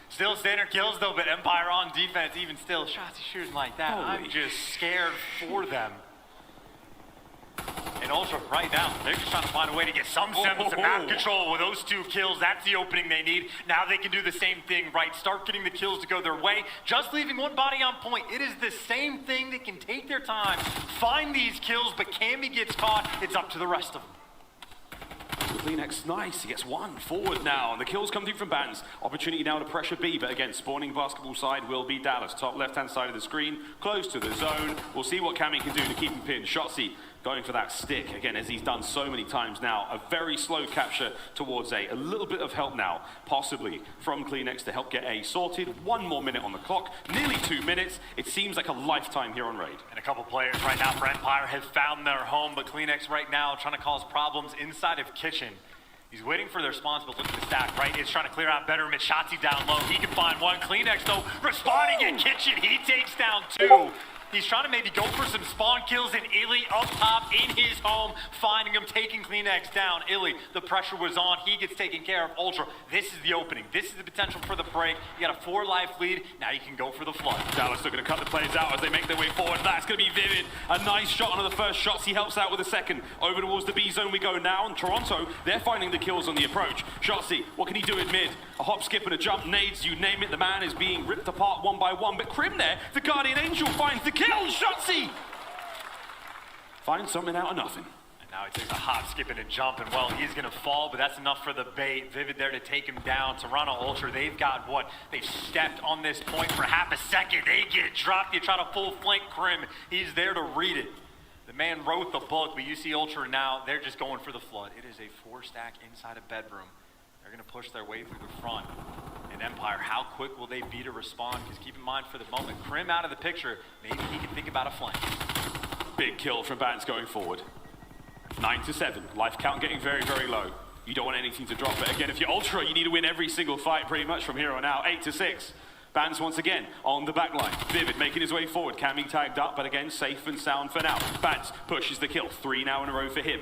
Still standard kills, though, but Empire on defense, even still, Shotzi shooting like that. I'm just scared for them. And Ultra right now, they're just trying to find a way to get some semblance of map control with those 2 kills. That's the opening they need. Now they can do the same thing, right? Start getting the kills to go their way. Just leaving one body on point. It is the same thing. They can take their time, find these kills, but Cammy gets caught. It's up to the rest of them. Kleenex, nice. He gets 1 forward now, and the kills come through from Bans. Opportunity now to pressure B, but again, spawning basketball side will be Dallas. Top left-hand side of the screen, close to the zone. We'll see what Cammy can do to keep him pinned. Shotzi going for that stick, again, as he's done so many times now. A very slow capture towards A. A little bit of help now, possibly, from Kleenex to help get A sorted. 1 more minute on the clock, nearly 2 minutes. It seems like a lifetime here on Raid. And a couple players right now for Empire have found their home, but Kleenex right now trying to cause problems inside of Kitchen. He's waiting for their response, but look at the stack, right? It's trying to clear out Betterment. Shotzi down low. He can find 1. Kleenex, though, responding in Kitchen. He takes down 2. He's trying to maybe go for some spawn kills, and Illy up top in his home, finding him, taking Kleenex down. Illy, the pressure was on. He gets taken care of. Ultra, this is the opening. This is the potential for the break. You got a 4-life lead. Now you can go for the flood. Dallas are going to cut the players out as they make their way forward. That's going to be Vivid. A nice shot on the first shots. He helps out with the second. Over towards the B zone we go now. And Toronto, they're finding the kills on the approach. Shotzi, what can he do in mid? A hop, skip, and a jump. Nades, you name it. The man is being ripped apart 1 by 1. But Krim there, the Guardian Angel, finds the kill. Shotzi finds something out of nothing. And now he takes a hop, skip, and a jump, and well, he's gonna fall, but that's enough for the bait. Vivid there to take him down. Toronto Ultra, they've got what? They've stepped on this point for half a second. They get dropped. You try to full flank Krim. He's there to read it. The man wrote the book, but you see Ultra now, they're just going for the flood. It is a 4-stack inside a bedroom. They're gonna push their way through the front. And Empire, how quick will they be to respond? Because keep in mind, for the moment, Krim out of the picture, maybe he can think about a flank. Big kill from Bans going forward. 9 to 7. Life count getting very, very low. You don't want anything to drop. But again, if you're Ultra, you need to win every single fight pretty much from here on out. 8 to 6. Bans once again on the back line. Vivid making his way forward. Cammy tagged up, but again, safe and sound for now. Bans pushes the kill. 3 now in a row for him.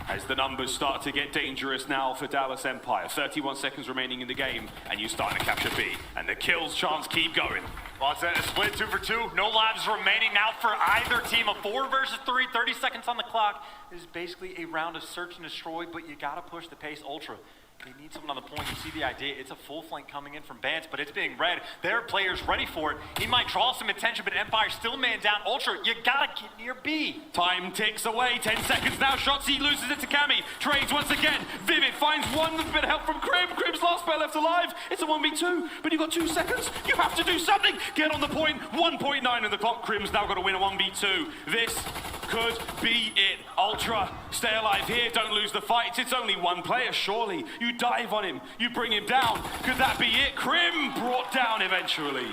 As the numbers start to get dangerous now for Dallas Empire. 31 seconds remaining in the game, and you start to capture B. And the kills chance keep going. Well, it's a split 2 for 2. No lives remaining now for either team. A 4 versus 3, 30 seconds on the clock. This is basically a round of search and destroy, but you gotta push the pace. Ultra, They need someone on the point. You see the idea. It's a full flank coming in from Bance, but it's being read. There are players ready for it. He might draw some attention, but Empire still man down. Ultra, you gotta get near B. Time ticks away. 10 seconds now. Shotzzy loses it to Cammy. Trades once again. Vivid finds one bit of help from Krim. Krim's last player left alive. It's a 1v2, but you've got 2 seconds. You have to do something. Get on the point. 1.9 in the clock. Krim's now got to win a 1v2. This could be it. Ultra, stay alive here. Don't lose the fight. It's only one player, surely. You dive on him. You bring him down. Could that be it? Krim brought down eventually.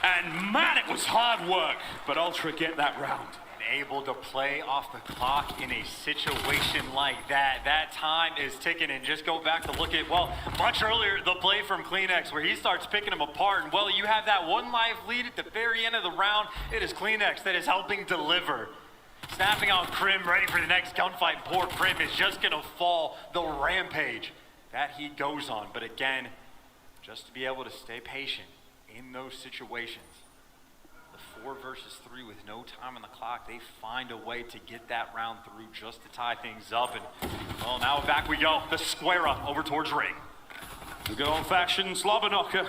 And man, it was hard work, but Ultra get that round. Able to play off the clock in a situation like that. That time is ticking, and just go back to look at, well, much earlier, the play from Kleenex where he starts picking them apart, and well, you have that 1 life lead at the very end of the round. It is Kleenex that is helping deliver. Snapping on Krim, ready for the next gunfight. Poor Krim is just gonna fall the rampage that he goes on. But again, just to be able to stay patient in those situations. 4 versus 3 with no time on the clock. They find a way to get that round through just to tie things up. And, well, now back we go. The square up over towards ring. The good old-fashioned slobber knocker.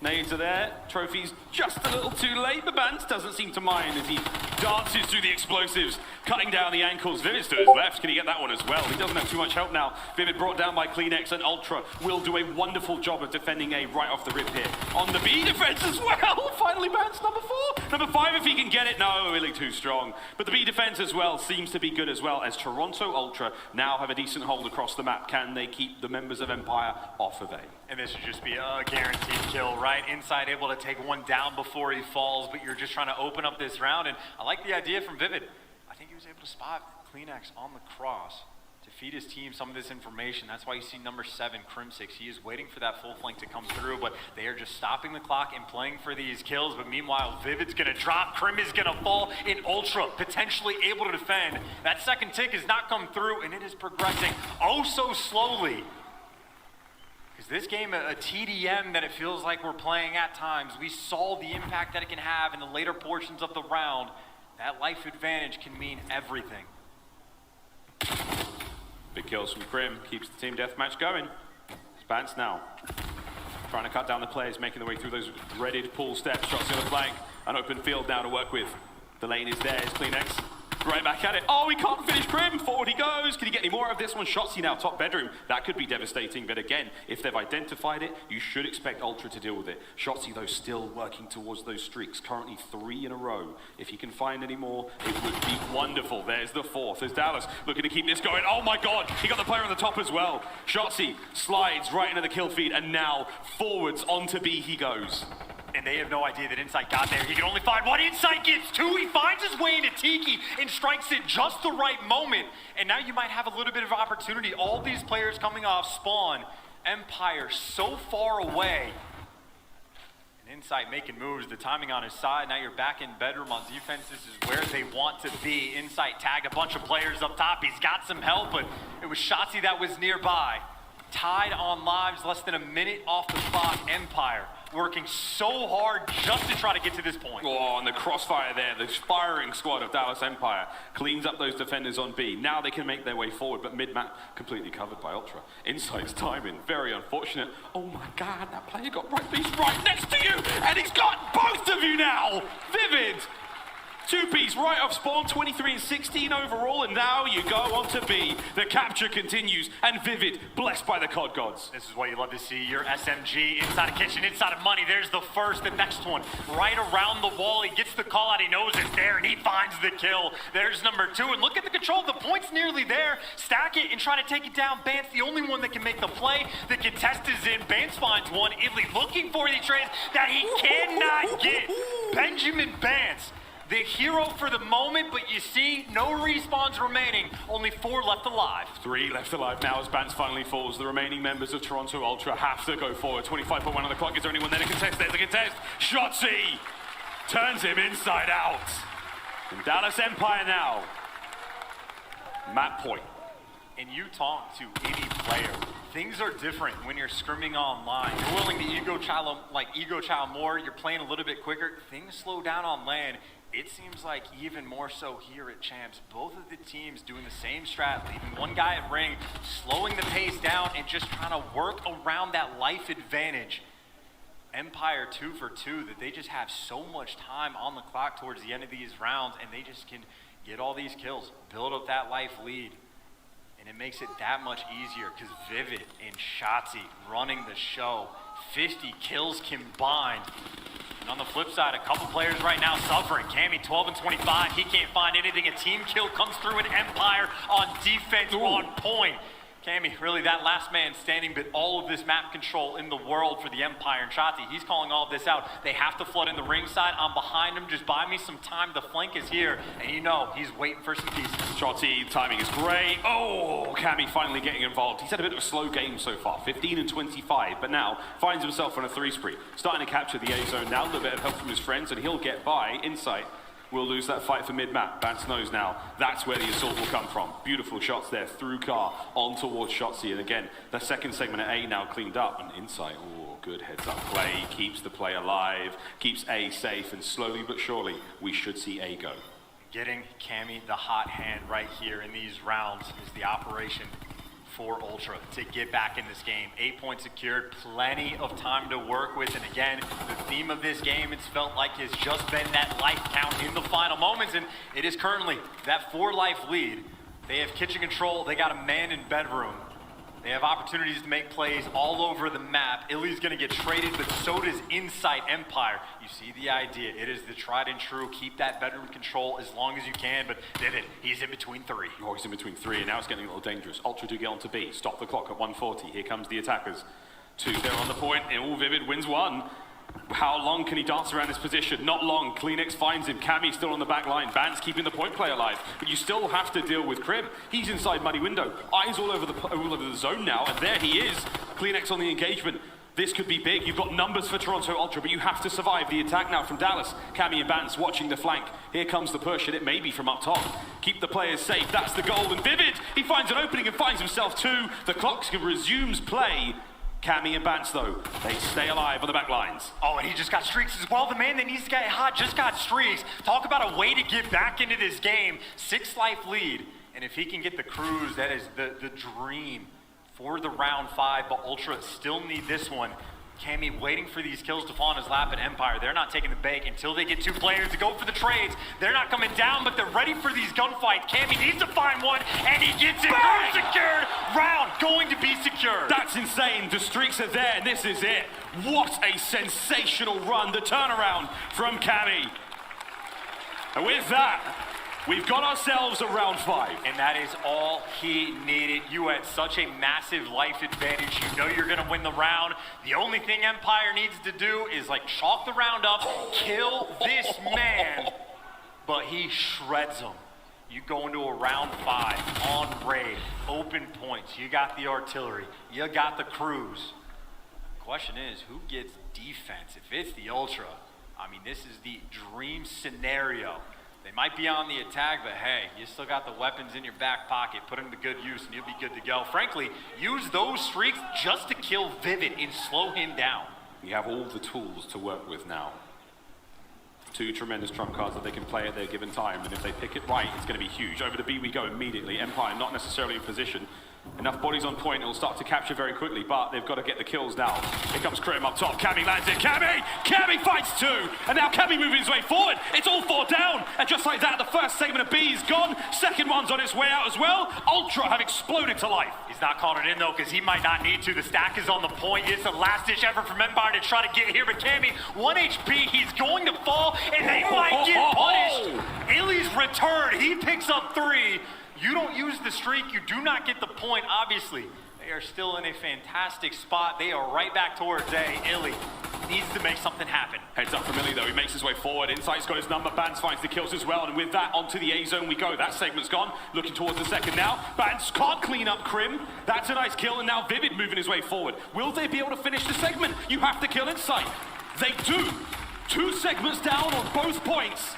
Nades are there. Trophy's just a little too late. But Bance doesn't seem to mind as he dances through the explosives, cutting down the ankles. Vivid's to his left. Can he get that one as well? He doesn't have too much help now. Vivid brought down by Kleenex, and Ultra will do a wonderful job of defending A right off the rip here. On the B defense as well. Finally, Bance number 4. Number 5, if he can get it. No, really too strong. But the B defense as well seems to be good as well, as Toronto Ultra now have a decent hold across the map. Can they keep the members of Empire off of A? And this should just be a guaranteed kill, right? Inside able to take one down before he falls, but you're just trying to open up this round. And I like the idea from Vivid. I think he was able to spot Kleenex on the cross to feed his team some of this information. That's why you see number 7, Crim6. He is waiting for that full flank to come through, but they are just stopping the clock and playing for these kills. But meanwhile, Vivid's gonna drop, Krim is gonna fall, in Ultra potentially able to defend. That second tick has not come through, and it is progressing oh so slowly. Because this game, a TDM that it feels like we're playing at times, we saw the impact that it can have in the later portions of the round. That life advantage can mean everything. Big kills from Krim, keeps the team deathmatch going. It's Bance now, trying to cut down the players, making their way through those dreaded pull steps. Shots on the flank, an open field now to work with. The lane is there, it's Kleenex. Right back at it. Oh, he can't finish Krim. Forward he goes. Can he get any more of this one? Shotzzy now, top bedroom. That could be devastating, but again, if they've identified it, you should expect Ultra to deal with it. Shotzzy, though, still working towards those streaks. Currently 3 in a row. If he can find any more, it would be wonderful. There's the 4th. There's Dallas looking to keep this going. Oh my God, he got the player on the top as well. Shotzzy slides right into the kill feed, and now forwards onto B he goes. And they have no idea that Insight got there. He can only find one. Insight gets 2. He finds his way into Tiki and strikes it just the right moment. And now you might have a little bit of opportunity. All these players coming off spawn. Empire so far away. And Insight making moves. The timing on his side. Now you're back in bedroom on defense. This is where they want to be. Insight tagged a bunch of players up top. He's got some help, but it was Shotzzy that was nearby. Tied on lives, less than a minute off the clock. Empire working so hard just to try to get to this point. Oh, and the crossfire there, the firing squad of Dallas Empire cleans up those defenders on B. Now they can make their way forward, but mid-map completely covered by Ultra. Insight's timing, very unfortunate. Oh my God, that player got right piece right next to you, and he's got both of you now! Vivid! 2-piece right off spawn, 23 and 16 overall, and now you go on to B. The capture continues, and Vivid, blessed by the COD gods. This is what you love to see, your SMG inside of kitchen, inside of money. There's the first, the next one, right around the wall. He gets the call out, he knows it's there, and he finds the kill. There's number 2, and look at the control, the point's nearly there. Stack it and try to take it down. Bance, the only one that can make the play. The contest is in, Bance finds one. Italy looking for the trades that he cannot get. Benjamin Bance, the hero for the moment, but you see, no respawns remaining. Only 4 left alive. 3 left alive now as Bance finally falls. The remaining members of Toronto Ultra have to go forward. 25.1 on the clock. Is there anyone there to contest? There's a contest. Shotzzy turns him inside out. And Dallas Empire now. Map point. And you talk to any player, things are different when you're scrimming online. You're willing to ego child more, you're playing a little bit quicker. Things slow down on land. it seems like even more so here at Champs, both of the teams doing the same strat, leaving one guy at ring, slowing the pace down, and just trying to work around that life advantage. Empire 2 for 2, that they just have so much time on the clock towards the end of these rounds, and they just can get all these kills, build up that life lead. And it makes it that much easier because Vivid and Shotzi running the show. 50 kills combined. And on the flip side, a couple players right now suffering. Cammy 12 and 25, he can't find anything. A team kill comes through, an Empire on defense on point. Cammy, really that last man standing, but all of this map control in the world for the Empire. And Shotzi, he's calling all of this out. They have to flood in the ring side. I'm behind him. Just buy me some time. The flank is here. And you know, he's waiting for some pieces. Shotzi, timing is great. Oh, Cammy finally getting involved. He's had a bit of a slow game so far, 15 and 25, but now finds himself on a 3 spree. Starting to capture the A zone now, a little bit of help from his friends, and he'll get by. Insight will lose that fight for mid-map. Vance knows now that's where the assault will come from. Beautiful shots there through car on towards Shotzi. And again, the second segment at A now cleaned up. And Insight, oh, good heads-up play. Keeps the play alive, keeps A safe, and slowly but surely, we should see A go. Getting Cammy the hot hand right here in these rounds is the operation for Ultra to get back in this game. 8 points secured, plenty of time to work with. And again, the theme of this game, it's felt like, has just been that life count in the final moments. And it is currently that 4-life lead. They have kitchen control. They got a man in bedroom. They have opportunities to make plays all over the map. Illy's gonna get traded, but so does Insight Empire. You see the idea. It is the tried and true. Keep that bedroom control as long as you can, but Vivid, he's in between 3. Oh, he's in between 3, and now it's getting a little dangerous. Ultra do get onto B. Stop the clock at 140. Here comes the attackers. 2 there on the point, and all Vivid wins 1. How long can he dance around this position? Not long. Kleenex finds him. Cammy still on the back line. Vance keeping the point play alive. But you still have to deal with Crib. He's inside Muddy Window. Eyes all over the zone now, and there he is. Kleenex on the engagement. This could be big. You've got numbers for Toronto Ultra, but you have to survive the attack now from Dallas. Cammy and Vance watching the flank. Here comes the push, and it may be from up top. Keep the players safe. That's the goal. And Vivid, he finds an opening and finds himself 2. The clock resumes play. Cammy and Vance, though, they stay alive on the back lines. Oh, and he just got streaks as well. The man that needs to get hot just got streaks. Talk about a way to get back into this game. 6-life lead. And if he can get the cruise, that is the dream for the round 5. But Ultra still need this one. Cammy waiting for these kills to fall on his lap at Empire. They're not taking the bait until they get 2 players to go for the trades. They're not coming down, but they're ready for these gunfights. Cammy needs to find one, and he gets it. Secured. Round going to be secured. That's insane. The streaks are there, and this is it. What a sensational run. The turnaround from Cammy. And with that, we've got ourselves a round 5. And that is all he needed. You had such a massive life advantage. You know you're gonna win the round. The only thing Empire needs to do is like chalk the round up, kill this man, but he shreds him. You go into a round 5 on raid, open points. You got the artillery, you got the crews. Question is, who gets defense? If it's the Ultra, I mean, this is the dream scenario. They might be on the attack, but hey, you still got the weapons in your back pocket. Put them to good use and you'll be good to go. Frankly, use those streaks just to kill Vivid and slow him down. You have all the tools to work with now. 2 tremendous trump cards that they can play at their given time, and if they pick it right, it's going to be huge. Over to B we go immediately. Empire not necessarily in position. Enough bodies on point, it'll start to capture very quickly, but they've got to get the kills now. Here comes Krim up top, Cammy lands it, Cammy fights 2, and now Cammy moving his way forward, it's all 4 down, and just like that, the first segment of B is gone, second one's on its way out as well. Ultra have exploded to life. He's not calling it in though, because he might not need to. The stack is on the point. It's the last ditch effort from Empire to try to get here, but Cammy, 1 HP, he's going to fall, and they might get punished. Illy's return, he picks up 3. You don't use the streak, you do not get the point, obviously. They are still in a fantastic spot. They are right back towards A. Illy needs to make something happen. Heads up from Illy though, he makes his way forward. Insight's got his number, Vance finds the kills as well, and with that, onto the A zone we go. That segment's gone, looking towards the second now. Vance can't clean up Krim. That's a nice kill, and now Vivid moving his way forward. Will they be able to finish the segment? You have to kill Insight. They do. 2 segments down on both points.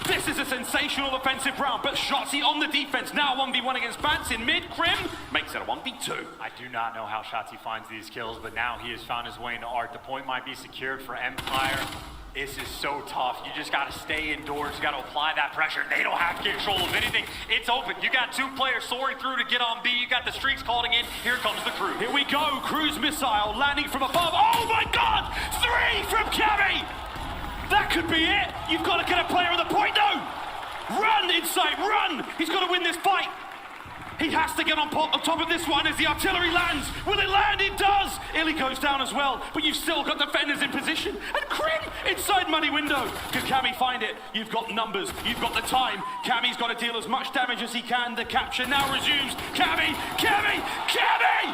This is a sensational offensive round, but Shotzi on the defense. Now 1v1 against Vance in mid. Krim makes it a 1v2. I do not know how Shotzi finds these kills, but now he has found his way into Art. The point might be secured for Empire. This is so tough. You just got to stay indoors. You got to apply that pressure. They don't have control of anything. It's open. You got two players soaring through to get on B. You got the streaks calling in. Here comes the Cruise. Here we go. Cruise missile landing from above. Oh my God! 3 from Cammy! That could be it. You've got to get a player on the point. No! Run inside. Run! He's got to win this fight. He has to get on top of this one as the artillery lands. Will it land? It does. Illy goes down as well, but you've still got defenders in position. And Krim inside money window. Can Cammy find it? You've got numbers. You've got the time. Cammy's got to deal as much damage as he can. The capture now resumes. Cammy! Cammy! Cammy!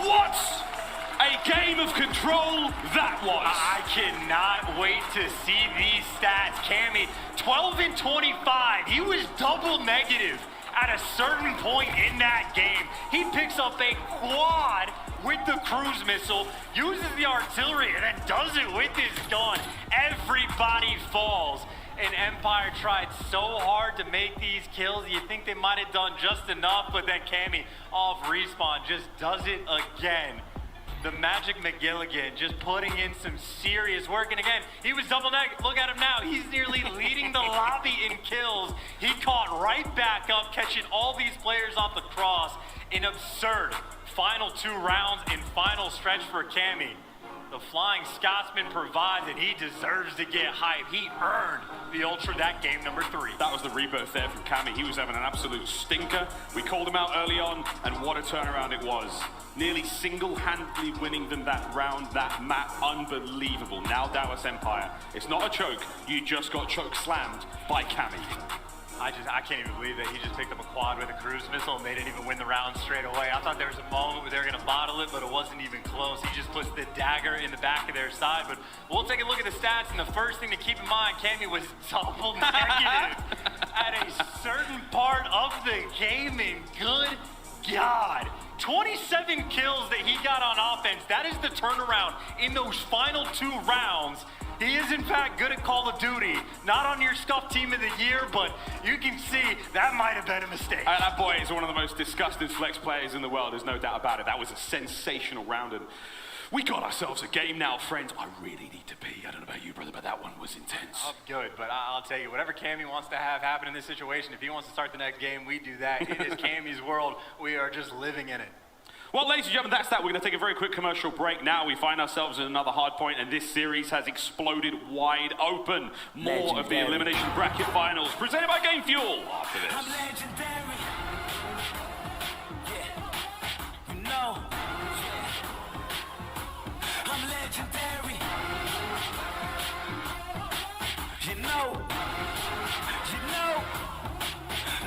What a game of control that was. I cannot wait to see these stats. Cammy, 12 and 25. He was double negative at a certain point in that game. He picks up a quad with the cruise missile, uses the artillery, and then does it with his gun. Everybody falls. And Empire tried so hard to make these kills. You think they might have done just enough, but then Cammy off respawn just does it again. The Magic McGilligan just putting in some serious work. And again, he was double negative. Look at him now. He's nearly leading the lobby in kills. He caught right back up, catching all these players off the cross. An absurd final 2 rounds and final stretch for Cammy. The Flying Scotsman provides, and he deserves to get hype. He earned the Ultra that game number 3. That was the rebirth there from Cammy. He was having an absolute stinker. We called him out early on, and what a turnaround it was. Nearly single-handedly winning them that round, that map. Unbelievable. Now Dallas Empire. It's not a choke. You just got choke slammed by Cammy. I can't even believe that he just picked up a quad with a cruise missile and they didn't even win the round straight away. I thought there was a moment where they were going to bottle it, but it wasn't even close. He just puts the dagger in the back of their side. But we'll take a look at the stats, and the first thing to keep in mind, Cammy was double negative at a certain part of the game, and good God. 27 kills that he got on offense. That is the turnaround in those final 2 rounds. He is, in fact, good at Call of Duty. Not on your scuff team of the year, but you can see that might have been a mistake. That boy is one of the most disgusted flex players in the world. There's no doubt about it. That was a sensational round, and we got ourselves a game now, friends. I really need to pee. I don't know about you, brother, but that one was intense. I'm good, but I'll tell you, whatever Cammy wants to have happen in this situation, if he wants to start the next game, we do that. It is Cammy's world. We are just living in it. Well, ladies and gentlemen, that's that. We're going to take a very quick commercial break now. We find ourselves in another hard point, and this series has exploded wide open. More of the Elimination Bracket Finals, presented by Game Fuel, after this. I'm legendary. Yeah, you know. I'm legendary. You know.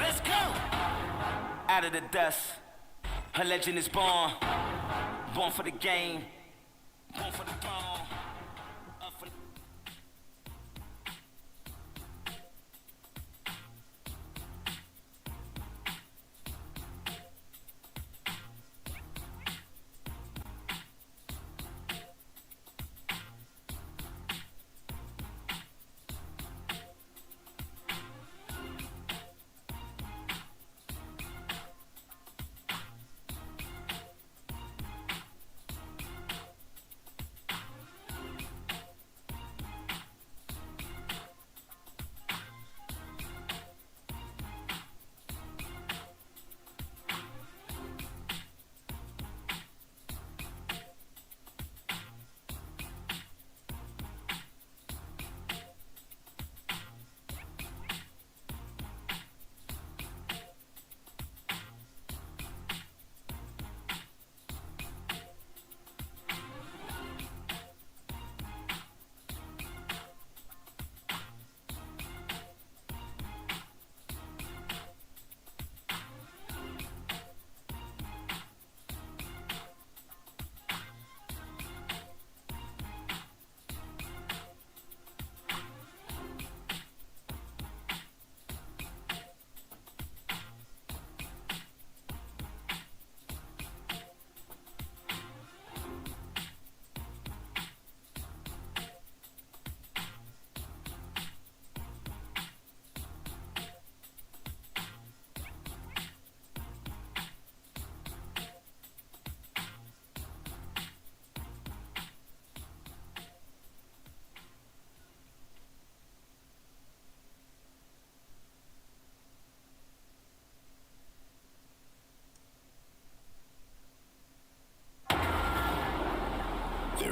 Let's go. Out of the dust. A legend is born for the game, born for the throne.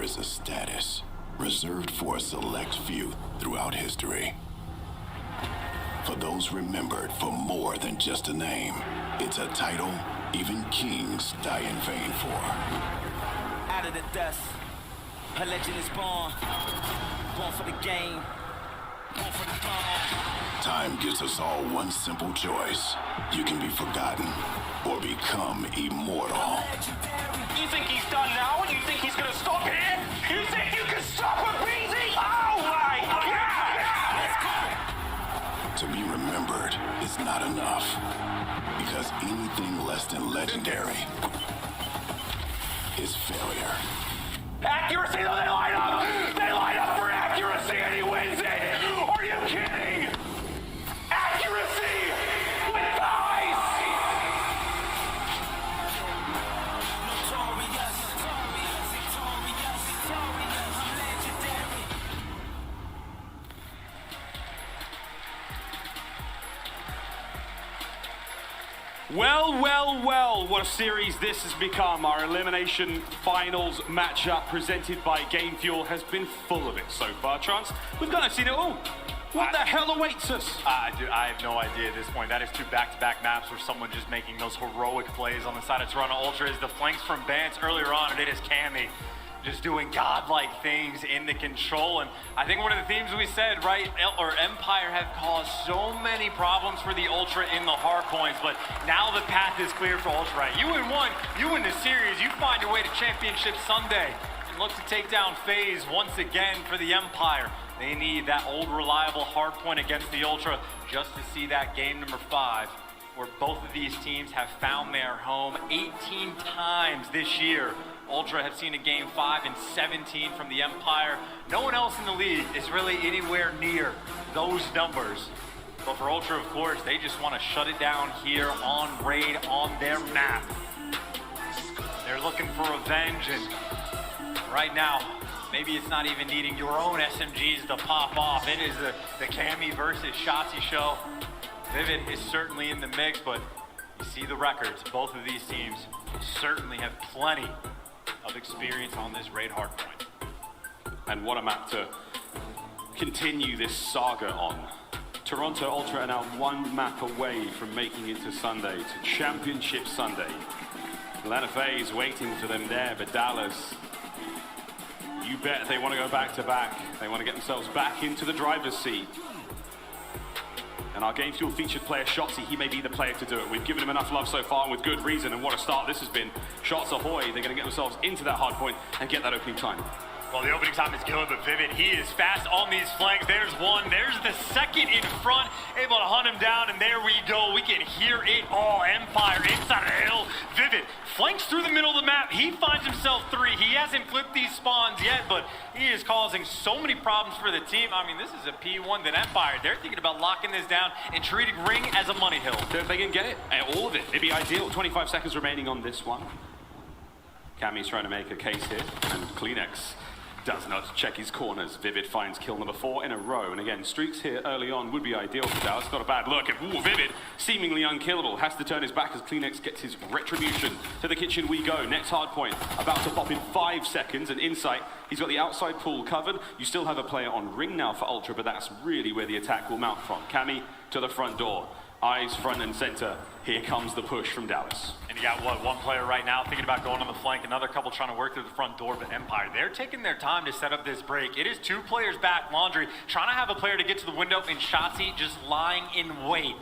is a status reserved for a select few throughout history. For those remembered for more than just a name, it's a title even kings die in vain for. Out of the dust, a legend is born. Born for the game, born for the throne. Time gives us all one simple choice. You can be forgotten or become immortal. You think he's done now and you think he's gonna stop here? You think you can stop him, Breezy? Oh my God! To be remembered is not enough, because anything less than legendary is failure. Accuracy, though, they line up! They line up for accuracy and he wins it! Are you kidding? Accuracy with eyes! Well, well, well, what a series this has become. Our Elimination Finals matchup presented by Game Fuel has been full of it so far. Chance, we've kind of seen it all. What the hell awaits us? I have no idea at this point. That is two back-to-back maps where someone just making those heroic plays on the side of Toronto Ultra. Is the flanks from Bance earlier on, and it is Cammy just doing godlike things in the control. And I think one of the themes we said, right, Empire have caused so many problems for the Ultra in the hard points, but now the path is clear for Ultra, right? You win one, you win the series, you find your way to Championship Sunday and look to take down FaZe once again for the Empire. They need that old reliable hard point against the Ultra just to see that game number 5, where both of these teams have found their home 18 times this year. Ultra have seen a game 5 and 17 from the Empire. No one else in the league is really anywhere near those numbers. But for Ultra, of course, they just want to shut it down here on Raid on their map. They're looking for revenge, and right now, maybe it's not even needing your own SMGs to pop off. It is the Cammy versus Shotzi show. Vivid is certainly in the mix, but you see the records. Both of these teams certainly have plenty of experience on this Raid hardpoint. And what a map to continue this saga on. Toronto Ultra are now one map away from making it to Sunday, to Championship Sunday. Atlanta FaZe waiting for them there, but Dallas, you bet they want to go back to back. They want to get themselves back into the driver's seat. And our Game Fuel featured player, Shotzi, he may be the player to do it. We've given him enough love so far, and with good reason, and what a start this has been. Shots ahoy, they're going to get themselves into that hard point and get that opening time. Well, the opening time is good, but Vivid, he is fast on these flanks. There's one, there's the second in front, able to hunt him down, and there we go. We can hear it all. Empire inside of the hill. Vivid flanks through the middle of the map. He finds himself 3. He hasn't flipped these spawns yet, but he is causing so many problems for the team. I mean, this is a P1 that Empire, they're thinking about locking this down and treating Ring as a money hill. So if they can get it, all of it, it'd be ideal. 25 seconds remaining on this one. Cammy's trying to make a case here, and Kleenex does not check his corners. Vivid finds kill number 4 in a row. And again, streaks here early on would be ideal for Dallas. Got a bad look. And Vivid, seemingly unkillable, has to turn his back as Kleenex gets his retribution. To the kitchen we go. Next hard point, about to pop in 5 seconds. And Insight, he's got the outside pool covered. You still have a player on Ring now for Ultra, but that's really where the attack will mount from. Cammy to the front door. Eyes front and center. Here comes the push from Dallas. And you got, what, one player right now thinking about going on the flank, another couple trying to work through the front door, but Empire, they're taking their time to set up this break. It is 2 players back, Laundry, trying to have a player to get to the window, and Shotzi just lying in wait.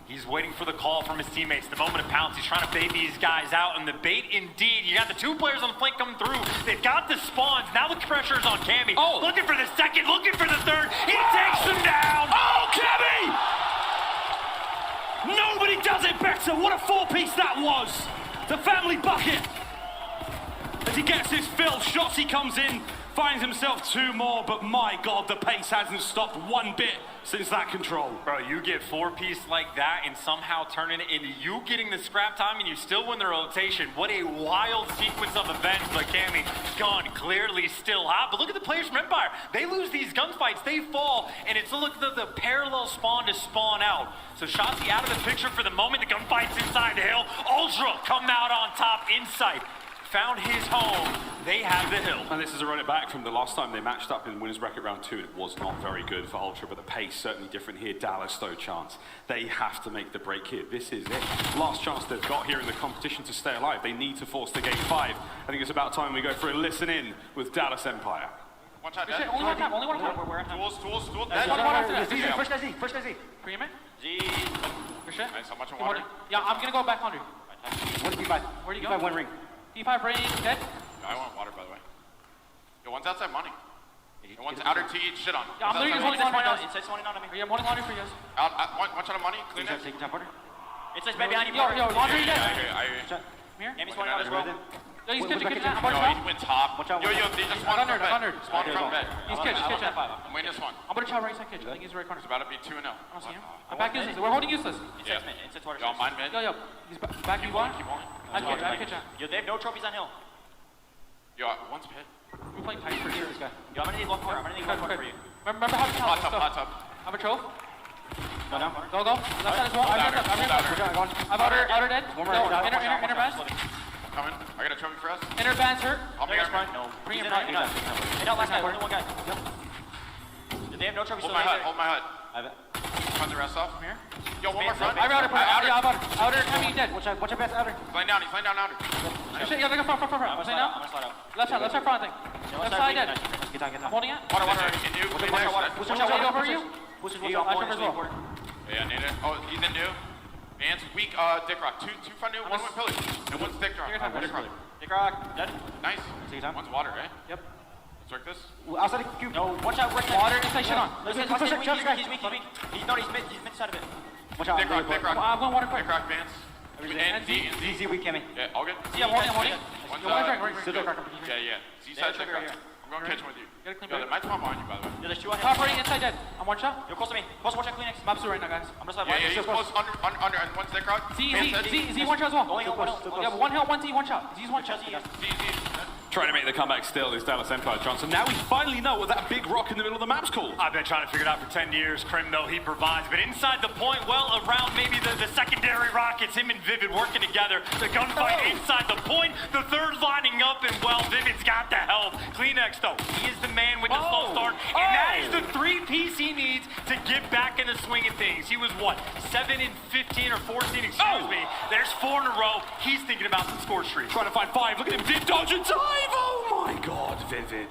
He's waiting for the call from his teammates. The moment of pounce, he's trying to bait these guys out, and the bait indeed. You got the 2 players on the flank coming through. They've got the spawns. Now the pressure is on Cammy. Oh. Looking for the second, looking for the third. He takes them down. Oh, Cammy! Nobody does it better. What a 4-piece that was. The family bucket. As he gets his fill, Shotzi comes in, finds himself 2 more, but my God, the pace hasn't stopped one bit since that control. Bro, you get 4-piece like that and somehow turn it into you getting the scrap time and you still win the rotation. What a wild sequence of events, but Cammy gone clearly still hot. But look at the players from Empire. They lose these gunfights, they fall, and it's look at the parallel spawn to spawn out. So Shotzi out of the picture for the moment. The gunfight's inside the hill. Ultra come out on top. Insight found his home. They have the hill. And this is a run it back from the last time they matched up in winners bracket round 2. It was not very good for Ultra, but the pace certainly different here. Dallas, though, chance. They have to make the break here. This is it. Last chance they've got here in the competition to stay alive. They need to force the game 5. I think it's about time we go for a listen in with Dallas Empire. One shot, Shit, dead. only one time, only one time. We're at Tools. One Dead. after that. First guy Z, first guy Z. Premium it? Z. For shit. Nice, how much in Keep water? holding. Yeah, I'm gonna go back 100. What is P5? Where do you P5 go? one ring. P5 ring, dead. I want water, by the way. Yo, one's outside money. And one's outer T, shit on. Yeah, I'm One's literally outside just holding money. on. It's 29 on me. Yeah, I'm holding laundry for you guys. One shot of money, clean it. Taking time, Porter. It's like right behind you. Yo, laundry Yeah, dead. I hear you. Come here. Yammy's 29 as well. Yo, he's kitchen, kitchen. I'm Yo, watching he went top. Watch out, Yo, watch yo, out. they just I'm spawned under, from I'm bed. under. Spawned from bed. He's kitchen, kitchen. I'm waiting this one. I'm gonna try right side kitchen. I think he's right corner. It's about to be 2-0. I don't see him. I'm back useless. We're holding useless. Yeah. It's water. Yo, mine mid. Yo, he's back Keep you on, one. keep on. I kitchen, I kitchen. Yo, they have no trophies on hill. Yo, one's pit. We're playing tight for here, this guy. Yo, I'm gonna need one corner. I'm gonna need one corner for you. Remember how to tell. Hot tub. I'm a trove. Go down. Go. Left side as well. I'm here. I'm outer dead. One more. Yo, inner bands. Coming. I got a trophy for us. Inner bands hurt. I'll make it. No. Bring him He's in, right. he's not. Hey, no, last guy. Only one guy. They have no trophies. Hold my hut. Hold my hut. I have it. Cut the rest off. Come here. Yo, one more front. I'm outer. Outer. Yeah, outer. Coming dead. Watch out best outer. He's laying down. He's laying down outer. Shit, yeah, they go front. I'm gonna Say slide now. out. I'm gonna slide out. Left side front thing. Left side dead. Get down. I'm holding it. Water. Can you? Watch out. Watch out over you. Push it. Yeah, I should as well. Yeah, need it. Oh, he's in new. Man's weak. Dick rock. Two front new. One went pillars. And one's dick rock. Take your time, Dick rock. Dick rock. Dead. Nice. Take your time. One's water, right? Yep. Let's work this. Outside the cube. No, watch out. Water, inside shit on. He's weak. He's mid. He's mid side of it. Watch out. Dick rock. I'm going water quick. Dick rock, Vance. And Z. Z weak, Cammy. Yeah, all good? Yeah, I'm holding. One's Yo, right. Yeah. Z side dick rock. I'm going to catch one with you. Get a clean Yo, break. there might spawn behind you, by the way. Yo, there's two on Top hill. ring, inside dead. I'm one shot. You're close to me. Close, watch out Kleenex. Map's right now, guys. I'm gonna slide Yeah, he's close. Under. And one's dick rock. Z, Vance one shot as well. Only one hill. Yeah, but one hill, one Z, one shot. Z's one shot. Z. Trying to make the comeback still is Dallas Empire Johnson. Now we finally know what that big rock in the middle of the map's called. I've been trying to figure it out for 10 years. Krim, though, he provides. But inside the point, well, around maybe the secondary rockets, him and Vivid working together. The gunfight inside the point, the third lining up, and, well, Vivid's got the help. Kleenex, though, he is the man with the slow start. And that is the 3 piece he needs to get back in the swing of things. He was, what, 7 and 15 or 14, excuse me. There's 4 in a row. He's thinking about some score streaks. Trying to find 5. Look at him. Did dodge and dive. Oh my God, Vivid.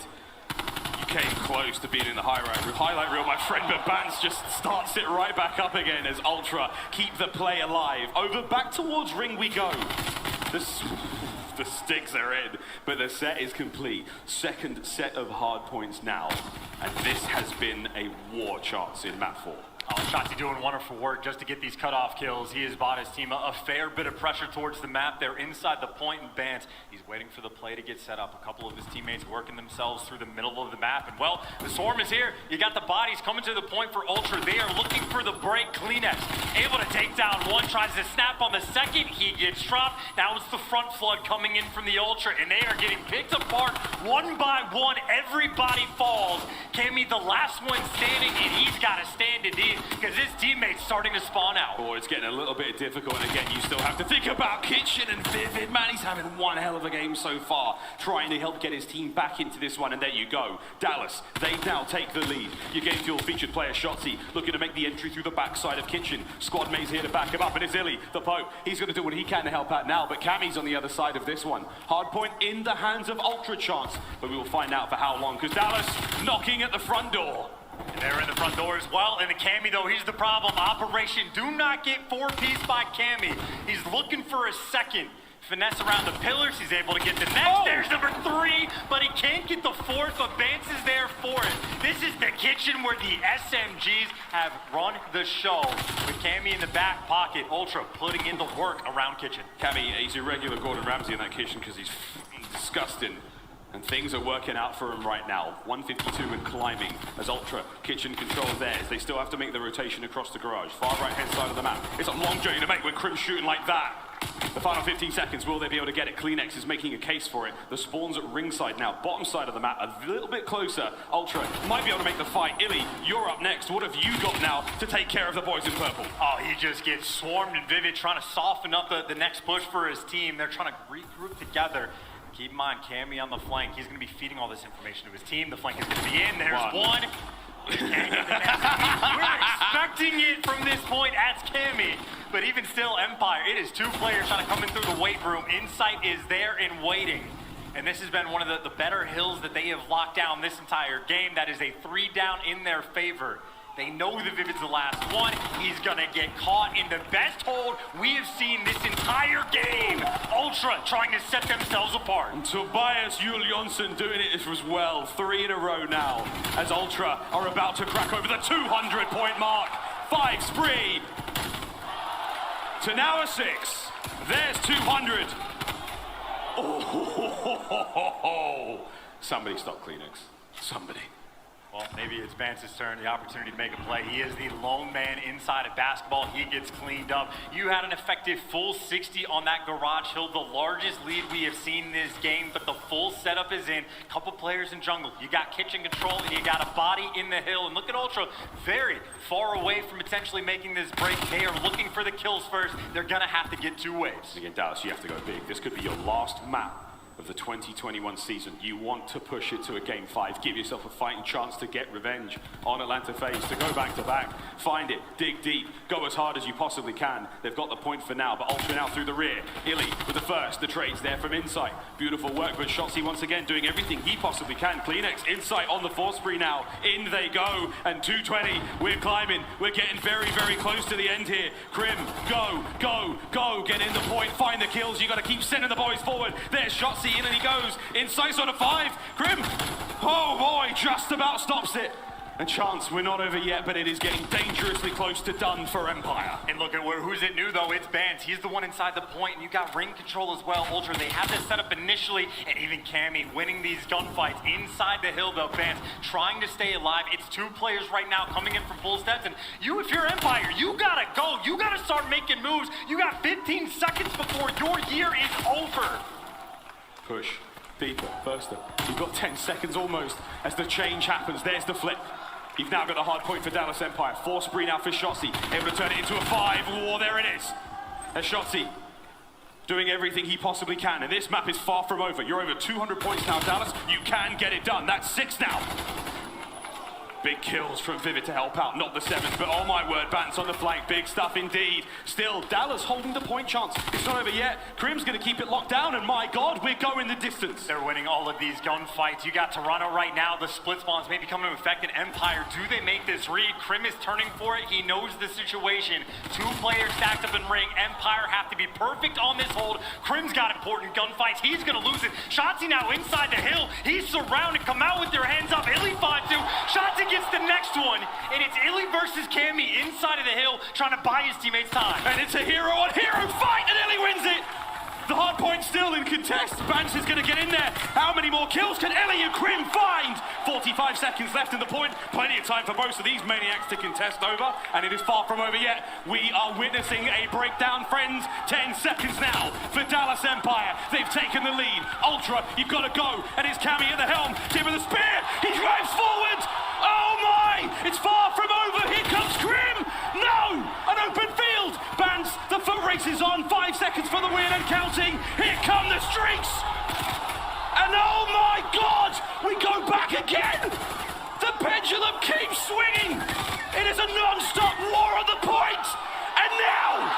You came close to being in the highlight reel, my friend, but Bance just starts it right back up again as Ultra keep the play alive. Over back towards ring we go. The sticks are in, but the set is complete. Second set of hard points now, and this has been a war chance in map 4. Oh, Shotzi doing wonderful work just to get these cutoff kills. He has bought his team a fair bit of pressure towards the map. They're inside the point and Bance. He's waiting for the play to get set up. A couple of his teammates working themselves through the middle of the map. And, well, the swarm is here. You got the bodies coming to the point for Ultra. They are looking for the break. Kleenex able to take down one, tries to snap on the second. He gets dropped. Now it's the front flood coming in from the Ultra, and they are getting picked apart one by one. Everybody falls. Cammy, the last one standing, and he's got to stand indeed, because his teammate's starting to spawn out. Oh, it's getting a little bit difficult, and again, you still have to think about Kitchen and Vivid. Man, he's having one hell of a game so far, trying to help get his team back into this one, and there you go. Dallas, they now take the lead. Your game fuel featured player Shotzi looking to make the entry through the backside of Kitchen. Squad mate's here to back him up, and it's Illy, the Pope. He's going to do what he can to help out now, but Cammy's on the other side of this one. Hard point in the hands of Ultra Chance, but we will find out for how long, because Dallas knocking at the front door. And they're in the front door as well. And the Cammy, though, here's the problem. Operation do not get 4-piece by Cammy. He's looking for a second. Finesse around the pillars. He's able to get the next. There's number 3, but he can't get the 4th. But Vance is there for it. This is the kitchen where the SMGs have run the show. With Cammy in the back pocket, Ultra putting in the work around Kitchen. Cammy, he's a regular Gordon Ramsay in that kitchen because he's disgusting. And things are working out for him right now. 152 and climbing as Ultra Kitchen controls theirs. They still have to make the rotation across the garage. Far right-hand side of the map. It's a long journey to make with Krim shooting like that. The final 15 seconds, will they be able to get it? Kleenex is making a case for it. The spawn's at ringside now. Bottom side of the map, a little bit closer. Ultra might be able to make the fight. Illy, you're up next. What have you got now to take care of the boys in purple? Oh, he just gets swarmed, and Vivid trying to soften up the next push for his team. They're trying to regroup together. Keep in mind, Cammy on the flank, he's going to be feeding all this information to his team. The flank is going to be in. There's one. We're expecting it from this point as Cammy. But even still, Empire, it is 2 players trying to come in through the weight room. Insight is there and waiting. And this has been one of the better hills that they have locked down this entire game. That is a 3 down in their favor. They know the Vivid's the last one. He's gonna get caught in the best hold we have seen this entire game. Ultra trying to set themselves apart. And Tobias Juliusson doing it as well. 3 in a row now as Ultra are about to crack over the 200-point mark. 5 spree to now a 6. There's 200. Oh, somebody stop Kleenex. Somebody. Well, maybe it's Vance's turn, the opportunity to make a play. He is the lone man inside of basketball. He gets cleaned up. You had an effective full 60 on that garage hill, the largest lead we have seen this game, but the full setup is in. Couple players in jungle. You got kitchen control, and you got a body in the hill. And look at Ultra, very far away from potentially making this break. They are looking for the kills first. They're gonna have to get 2 waves. Again, Dallas, you have to go big. This could be your last map of the 2021 season. You want to push it to a game 5. Give yourself a fighting chance to get revenge on Atlanta FaZe, to go back to back, find it, dig deep, go as hard as you possibly can. They've got the point for now, but Ultra now through the rear. Illy with the first, the trades there from Insight. Beautiful work, but Shotzzy once again doing everything he possibly can. Kleenex, Insight on the 4 spree now. In they go, and 220, we're climbing. We're getting very, very close to the end here. Krim, go, go, go, get in the point, find the kills. You gotta keep sending the boys forward. There's Shotzzy. In and he goes. Insight's on a 5. Krim. Oh boy, just about stops it. And Chance, we're not over yet, but it is getting dangerously close to done for Empire. And look at who's it new though, it's Bance. He's the one inside the point, and you got ring control as well. Ultra, they have this set up initially, and even Cammy winning these gunfights inside the hill though. Bance trying to stay alive. It's 2 players right now coming in from full steps, and you, if you're Empire, you gotta go. You gotta start making moves. You got 15 seconds before your year is over. Push, deeper, faster. You've got 10 seconds almost as the change happens. There's the flip. You've now got the hard point for Dallas Empire. 4 spree now for Shotzzy. Able to turn it into a 5. Oh, there it is. As Shotzzy doing everything he possibly can. And this map is far from over. You're over 200 points now, Dallas. You can get it done. That's 6 now. Big kills from Vivid to help out, not the 7th, but oh my word, Bance on the flank, big stuff indeed. Still, Dallas holding the point chance. It's not over yet. Krim's gonna keep it locked down, and my God, we're going the distance. They're winning all of these gunfights. You got Toronto right now, the split spawns may be coming into effect in Empire. Do they make this read? Krim is turning for it, he knows the situation. 2 players stacked up in ring. Empire have to be perfect on this hold. Krim's got important gunfights, he's gonna lose it. Shotzzy now inside the hill, he's surrounded, come out with your hands up. Illy finds 2, Shotzzy gets the next one, and it's Illy versus Cammy inside of the hill, trying to buy his teammates time. And it's a hero-on-hero fight, and Illy wins it! The hard point still in contest. Bance is going to get in there. How many more kills can Illy and Krim find? 45 seconds left in the point. Plenty of time for both of these maniacs to contest over, and it is far from over yet. We are witnessing a breakdown, friends. 10 seconds now for Dallas Empire. They've taken the lead. Ultra, you've got to go, and it's Cammy at the helm. Give her the spear. He drives forward. Oh my! It's far from over. Here comes Krim. No! An open field. Bance, the foot race is on. 5 seconds for the win and counting. Here come the streaks. And oh my God! We go back again. The pendulum keeps swinging. It is a non-stop war on the point. And now,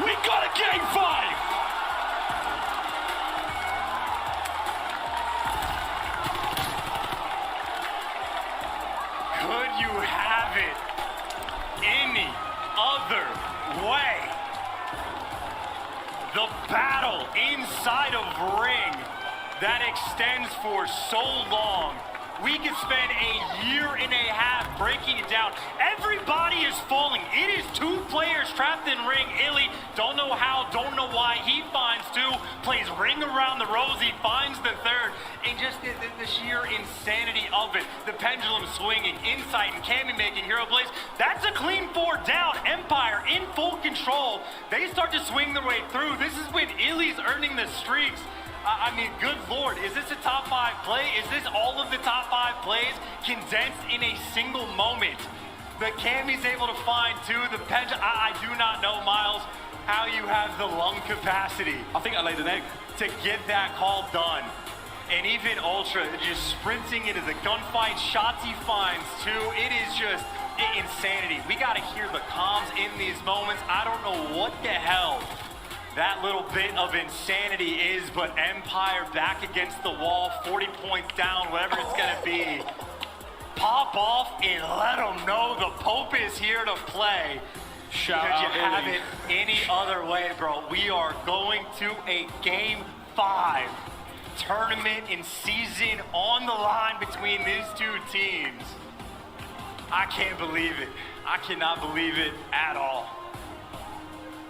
we got a game 5. Could you have it any other way? The battle inside of ring that extends for so long. We could spend a year and a half breaking it down. Everybody is falling. It is 2 players trapped in ring. Illy, don't know how, don't know why. He finds 2, plays ring around the rosy, finds the 3rd, and just the sheer insanity of it. The pendulum swinging, Insight and Cammy making hero plays. That's a clean 4 down. Empire in full control. They start to swing their way through. This is when Illy's earning the streaks. I mean, good Lord, is this a top 5 play? Is this all of the top 5 plays condensed in a single moment? The Cammy's able to find 2, the pendulum, I do not know, Miles. how you have the lung capacity I think I laid an egg. to get that call done. And even Ultra just sprinting into the gunfight, shots he finds too. It is just insanity. We got to hear the comms in these moments. I don't know what the hell that little bit of insanity is, but Empire back against the wall, 40 points down, whatever it's going to be. Pop off and let them know the Pope is here to play. Shout Could you out have Illy. it any other way, bro? We are going to a Game 5 tournament and season on the line between these two teams. I can't believe it. I cannot believe it at all.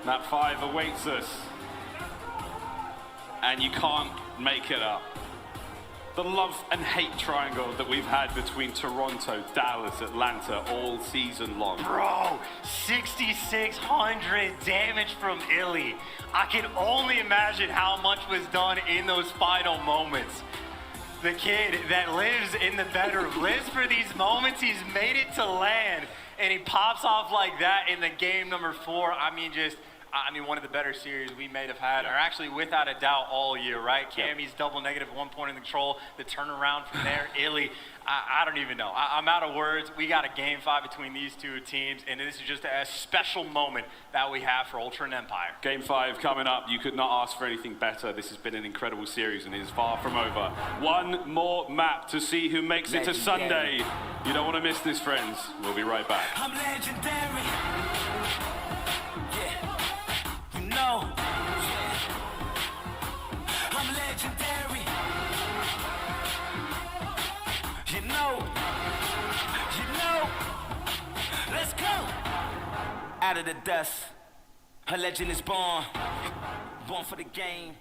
Map 5 awaits us. And you can't make it up. The love and hate triangle that we've had between Toronto, Dallas, Atlanta all season long. Bro, 6,600 damage from Illy. I can only imagine how much was done in those final moments. The kid that lives in the bedroom, lives for these moments. He's made it to land, and he pops off like that in the game number 4. I mean, one of the better series we may have had, or actually without a doubt all year, right? Cammy's double negative, 1 point in control, the turnaround from there, Illy, I don't even know. I'm out of words. We got a Game 5 between these two teams, and this is just a special moment that we have for Ultra and Empire. Game 5 coming up. You could not ask for anything better. This has been an incredible series, and it is far from over. One more map to see who makes it to Sunday. You don't want to miss this, friends. We'll be right back. I'm legendary. Yeah, you know. I'm legendary. You know. Let's go. Out of the dust, a legend is born. Born for the game.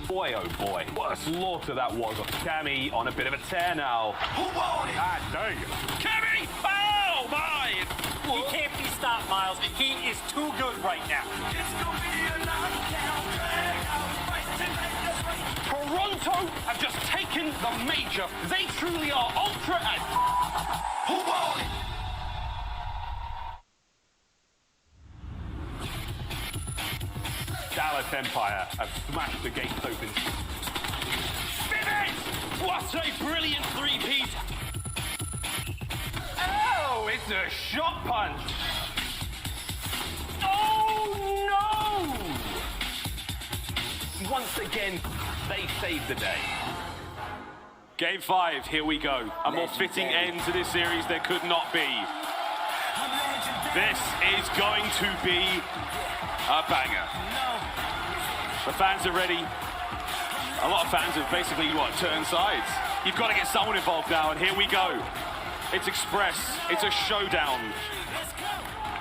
Boy, oh boy, what a slaughter that was of Cammy on a bit of a tear now. Ah, dang. Cammy! Oh, my! He can't be stopped, Miles. He is too good right now. Toronto have just taken the major. They truly are ultra and... Dallas Empire have smashed the gates open. Spivot! What a brilliant three-peat! Oh, it's a shot punch! Oh, no! Once again, they saved the day. Game 5, here we go. A more fitting end to this series there could not be. This is going to be a banger. The fans are ready. A lot of fans have basically, turned sides. You've got to get someone involved now, and here we go. It's Express, it's a showdown.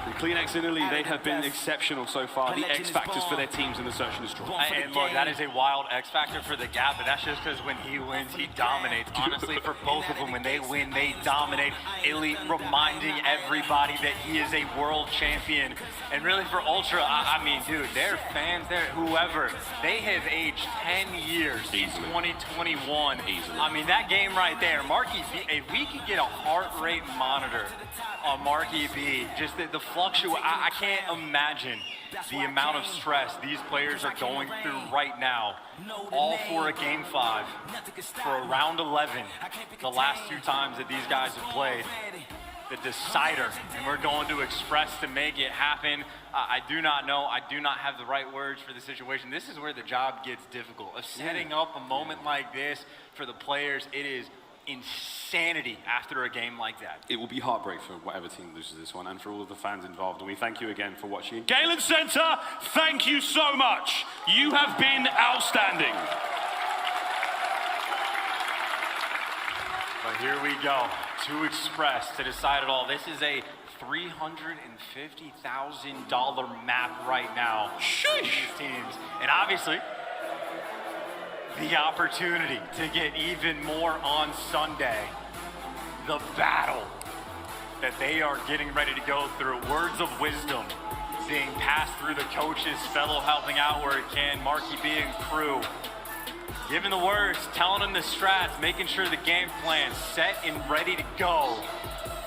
The Kleenex in Italy, they have been exceptional so far. The X factors for their teams in the search and destroy. And look, that is a wild X factor for the Gap, but that's just because when he wins, he dominates. Honestly, for both of them, when they win, they dominate. Illy reminding everybody that he is a world champion. And really for Ultra, I mean, dude, their fans, whoever, they have aged 10 years in 2021. Easily. I mean, that game right there, Marky B, if we could get a heart rate monitor on Marky B, just the fluctuation, I can't imagine the amount of stress these players are going through right now, all for a game 5, for a round 11, the last 2 times that these guys have played, the decider, and we're going to Express to make it happen. I do not know, I do not have the right words for the situation. This is where the job gets difficult. Of setting up a moment like this for the players, it is insanity after a game like that. It will be heartbreak for whatever team loses this one and for all of the fans involved. And we thank you again for watching. Galen Center, thank you so much. You have been outstanding. But here we go to Express to decide it all. This is a $350,000 map right now. Sheesh. Teams. And obviously, the opportunity to get even more on Sunday. The battle that they are getting ready to go through. Words of wisdom being passed through the coaches, fellow helping out where it can, Marky B and crew. Giving the words, telling them the strats, making sure the game plan's set and ready to go.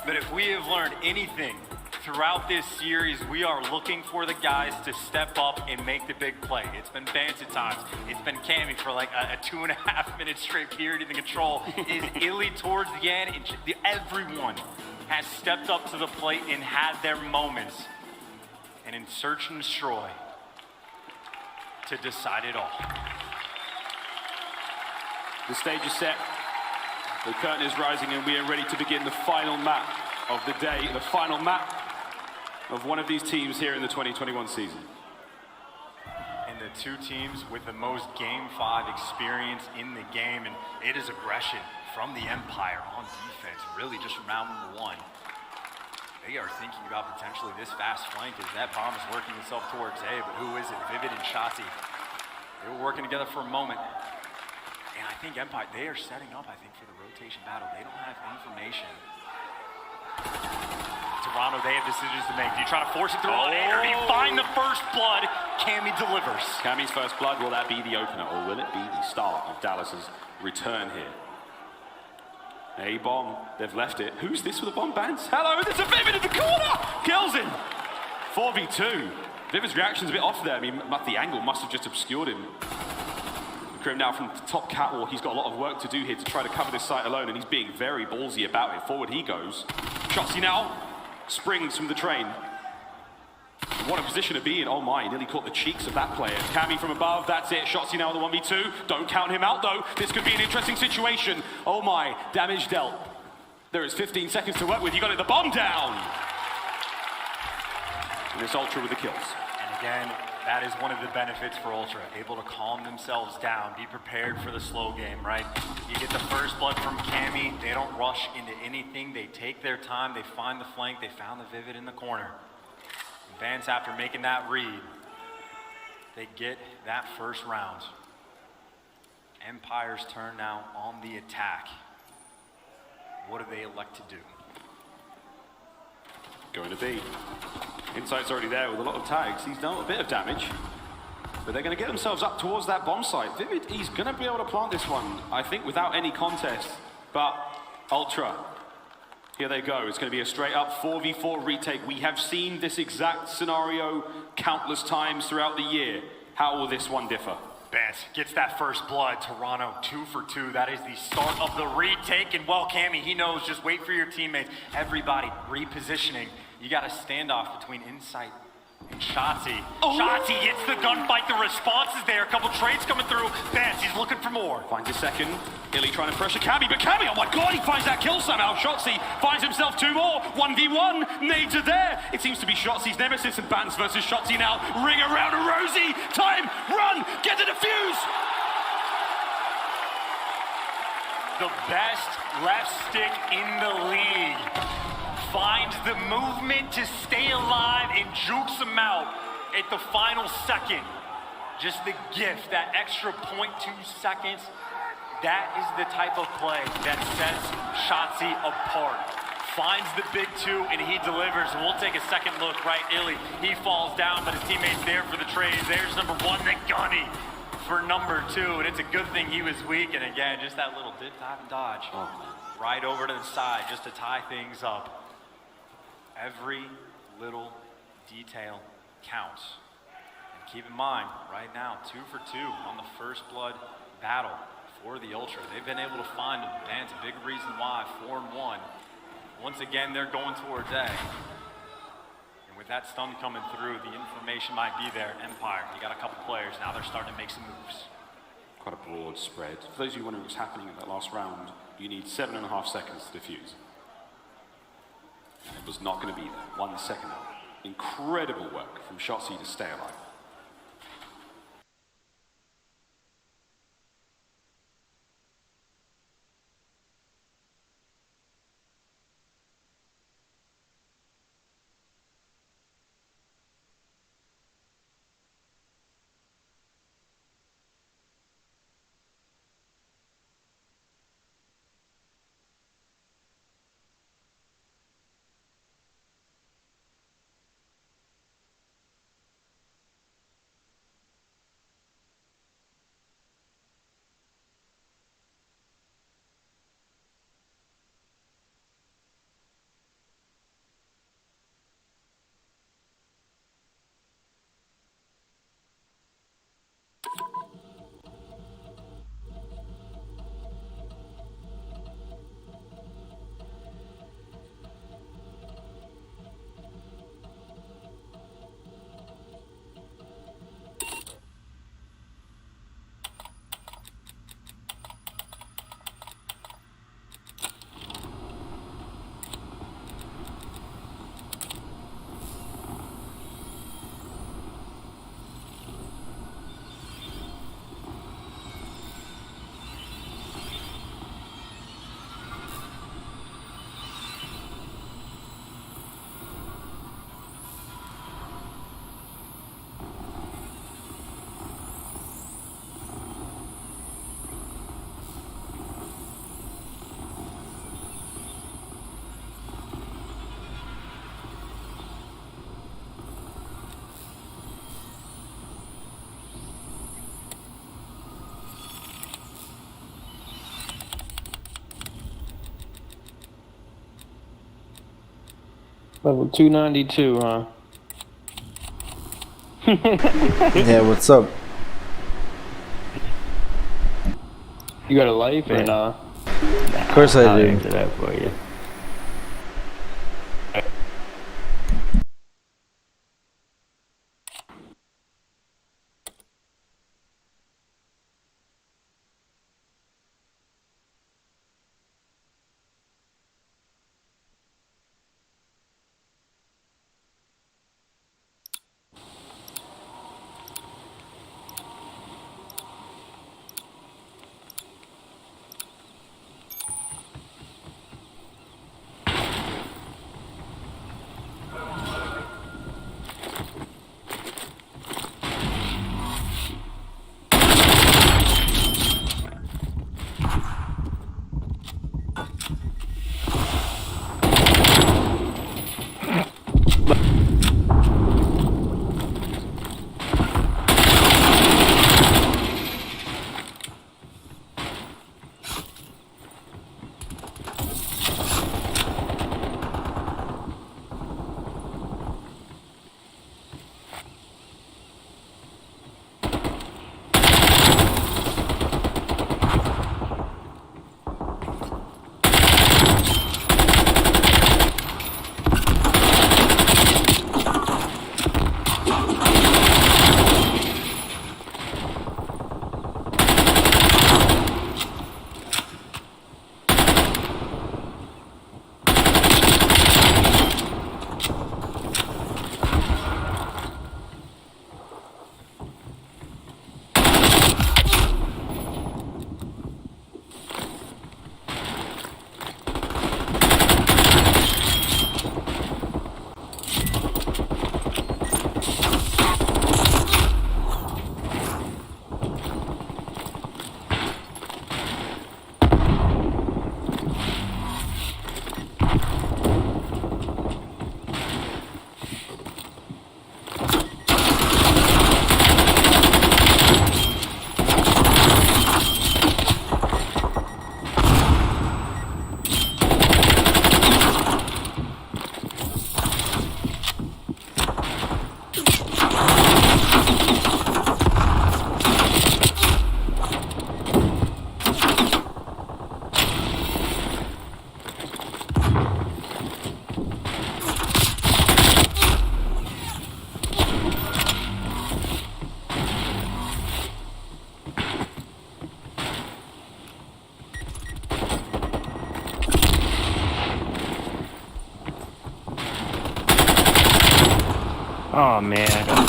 But if we have learned anything throughout this series, we are looking for the guys to step up and make the big play. It's been Vance at times. It's been Cammy for like a 2.5 minute straight period in the control. Is Illy towards the end? Everyone has stepped up to the plate and had their moments. And in Search and Destroy to decide it all. The stage is set. The curtain is rising and we are ready to begin the final map of the day. The final map of one of these teams here in the 2021 season. And the 2 teams with the most Game 5 experience in the game, and it is aggression from the Empire on defense, really just from round number 1. They are thinking about potentially this fast flank as that bomb is working itself towards A, but who is it? Vivid and Shotzi. They were working together for a moment. And I think Empire, they are setting up, I think, for the rotation battle. They don't have information. Toronto, they have decisions to make. Do you try to force it through on air? Do you find the first blood? Cammy delivers. Cammy's first blood, will that be the opener or will it be the start of Dallas's return here? A bomb, they've left it. Who's this with a bomb, Bance? Hello, there's a Vivid in the corner! Kills him! 4v2. Vivid's reaction's a bit off there. I mean, the angle must have just obscured him. Grim now from the top catwalk, he's got a lot of work to do here to try to cover this site alone, and he's being very ballsy about it. Forward he goes. Shotzi now springs from the train. What a position to be in. Oh my, nearly caught the cheeks of that player. Cammy from above, that's it. Shotzi now on the 1v2. Don't count him out though. This could be an interesting situation. Oh my, damage dealt. There is 15 seconds to work with. You got it, the bomb down. And this Ultra with the kills. And again, that is one of the benefits for Ultra. Able to calm themselves down, be prepared for the slow game, right? You get the first blood from Cammy. They don't rush into anything. They take their time. They find the flank. They found the Vivid in the corner. Vance, after making that read, they get that first round. Empire's turn now on the attack. What do they elect to do? Going to be. Insight's already there with a lot of tags. He's done a bit of damage. But they're going to get themselves up towards that bomb site. Vivid, he's going to be able to plant this one, I think, without any contest. But Ultra, here they go. It's going to be a straight up 4v4 retake. We have seen this exact scenario countless times throughout the year. How will this one differ? Vance gets that first blood. Toronto 2 for 2. That is the start of the retake. And well, Cammy, he knows, just wait for your teammates. Everybody repositioning. You got a standoff between Insight Shotzi. Shotzi gets the gunfight. The response is there. A couple trades coming through. Vance, he's looking for more. Finds a second. Illy trying to pressure Cammy, but Cammy, oh my god, he finds that kill somehow. Shotzi finds himself 2 more. 1v1. Nades are there. It seems to be Shotzi's nemesis and Vance versus Shotzi now. Ring around a Rosie. Time. Run. Get the defuse. The best left stick in the league finds the movement to stay alive and jukes him out at the final second. Just the gift, that extra 0.2 seconds, that is the type of play that sets Shotzi apart. Finds the big 2 and he delivers. And we'll take a second look, right? Illy, he falls down, but his teammate's there for the trade. There's number 1, the Gunny for number 2, and it's a good thing he was weak. And again, just that little dip, dive, and dodge. Right over to the side just to tie things up. Every little detail counts. And keep in mind, right now, 2 for 2 on the first blood battle for the Ultra. They've been able to find a big reason why, 4-1. Once again, they're going towards A. And with that stun coming through, the information might be there. Empire, you got a couple players, now they're starting to make some moves. Quite a broad spread. For those of you wondering what's happening in that last round, you need 7.5 seconds to defuse. And it was not going to be there. 1 second. Incredible work from Shotzi to stay alive. Level 292, huh? Yeah, what's up? You got a life or nah? Of course I I'll do. answer that for you. Oh man.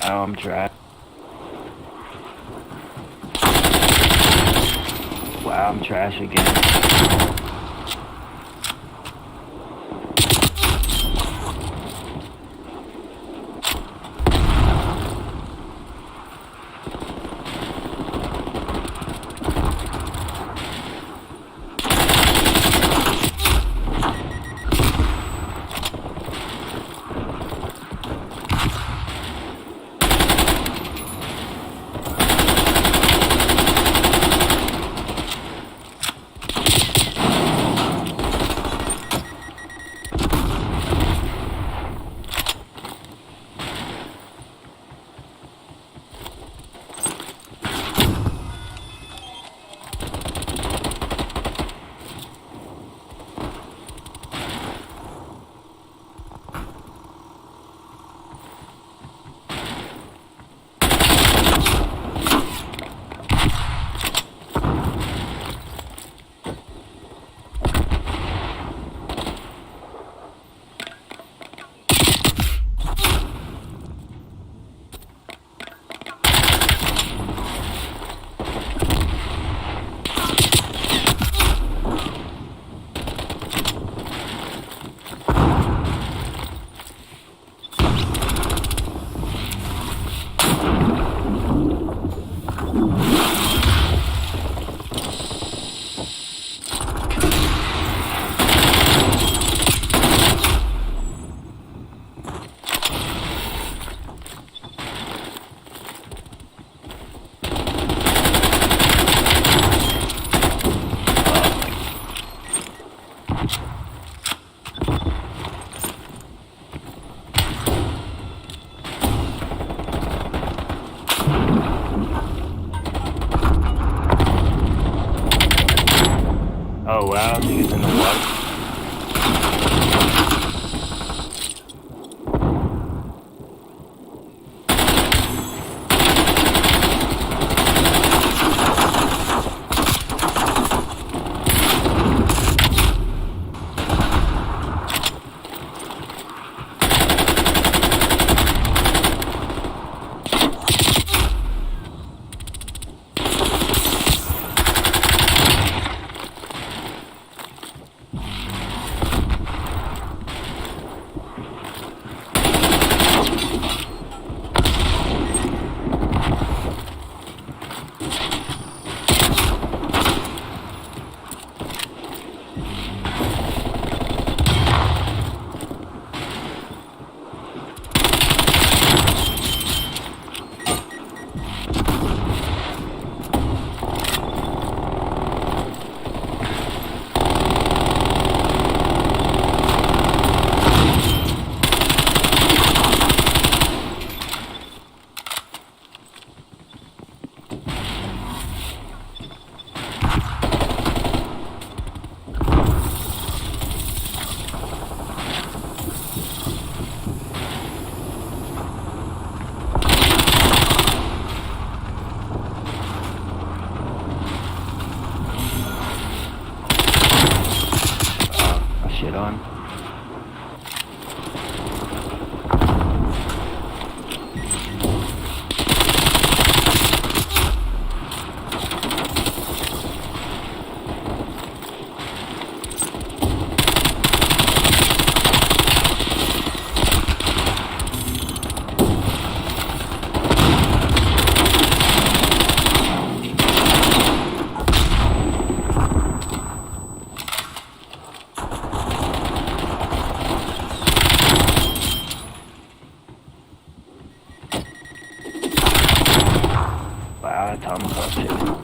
Oh, I'm trash. Wow, I'm trash again. Oh wow, he's in the water. I tell him about too.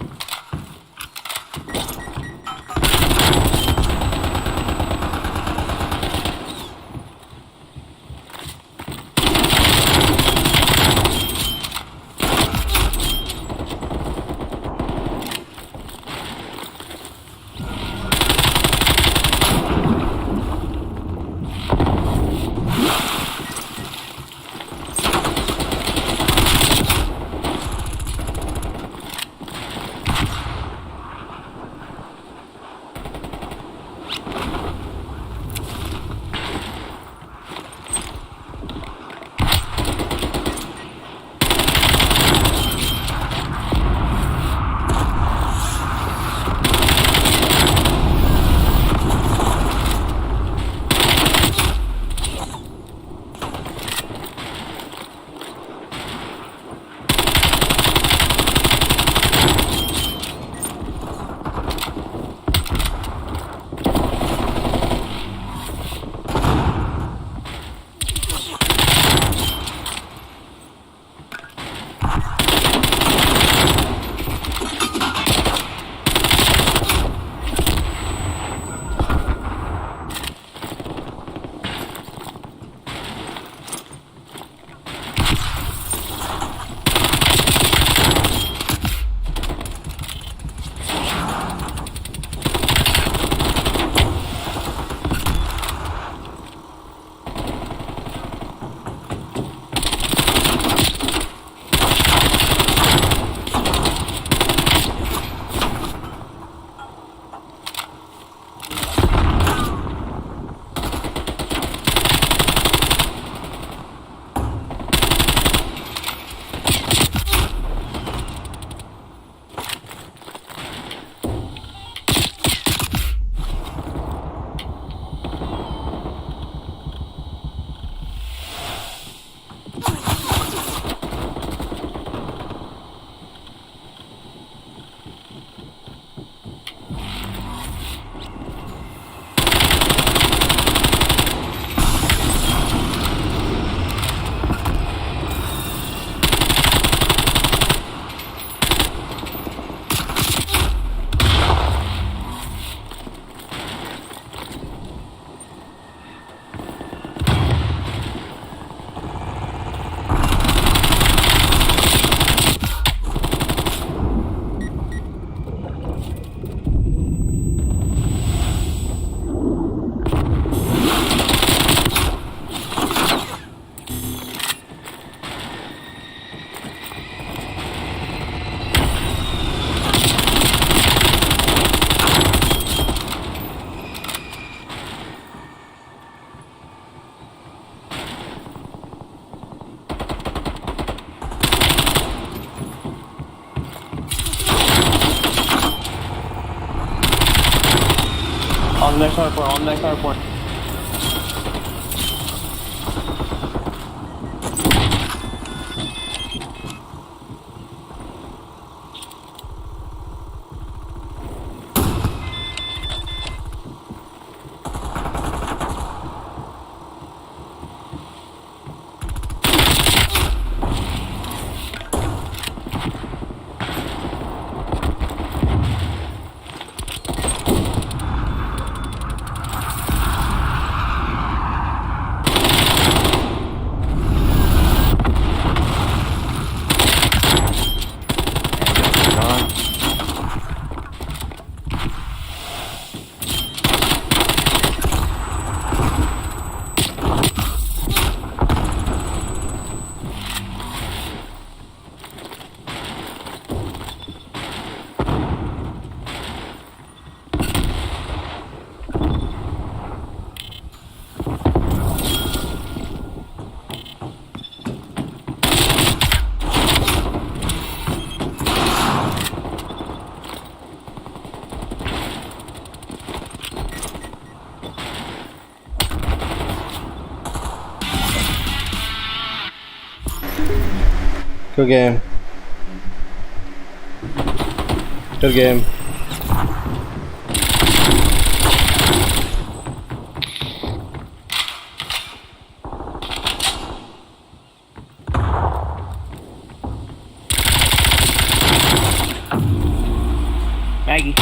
On the next hardpoint, on the next hardpoint. Good game. Good game. Maggie.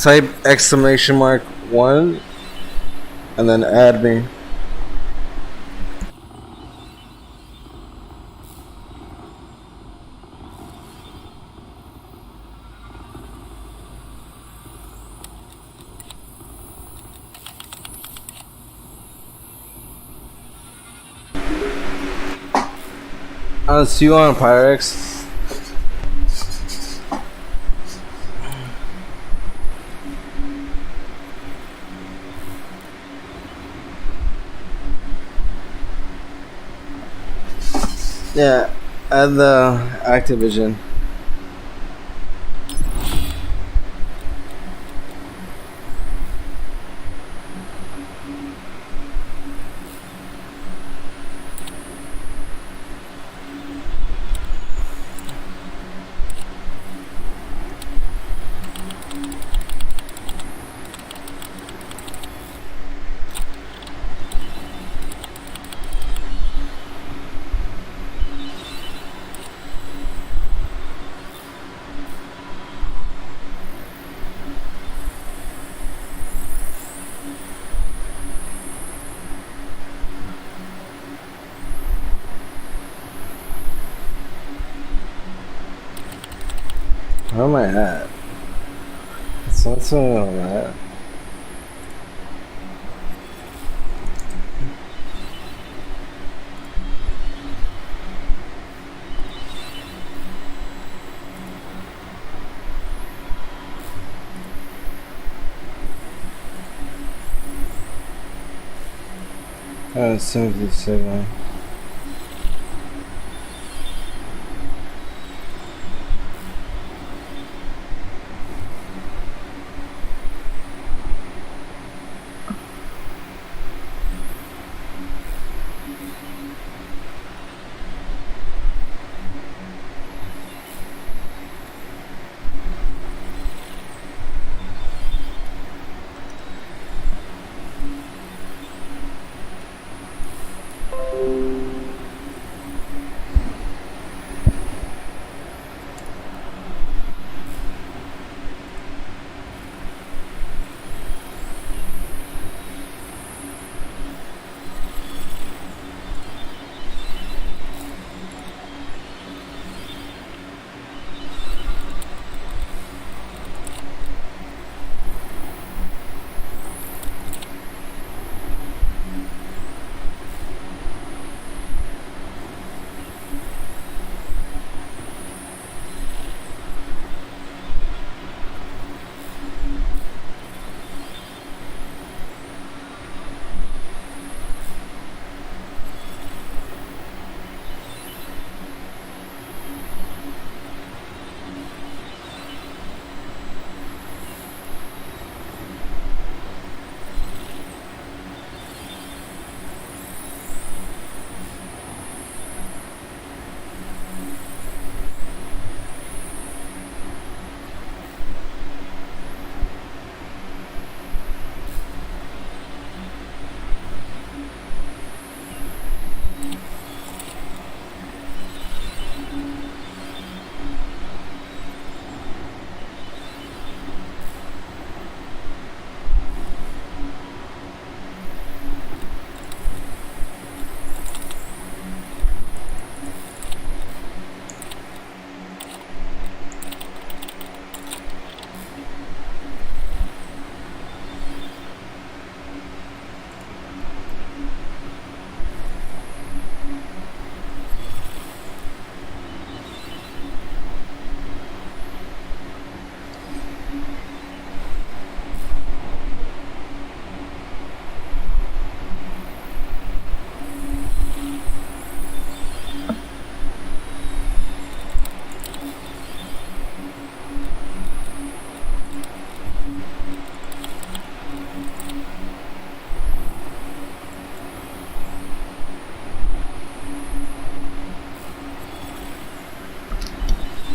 Type !1 and then add me. I'll see you on Pyrex. Yeah, add the Activision. Where am I at? It's not so where I'm at. Oh, 77.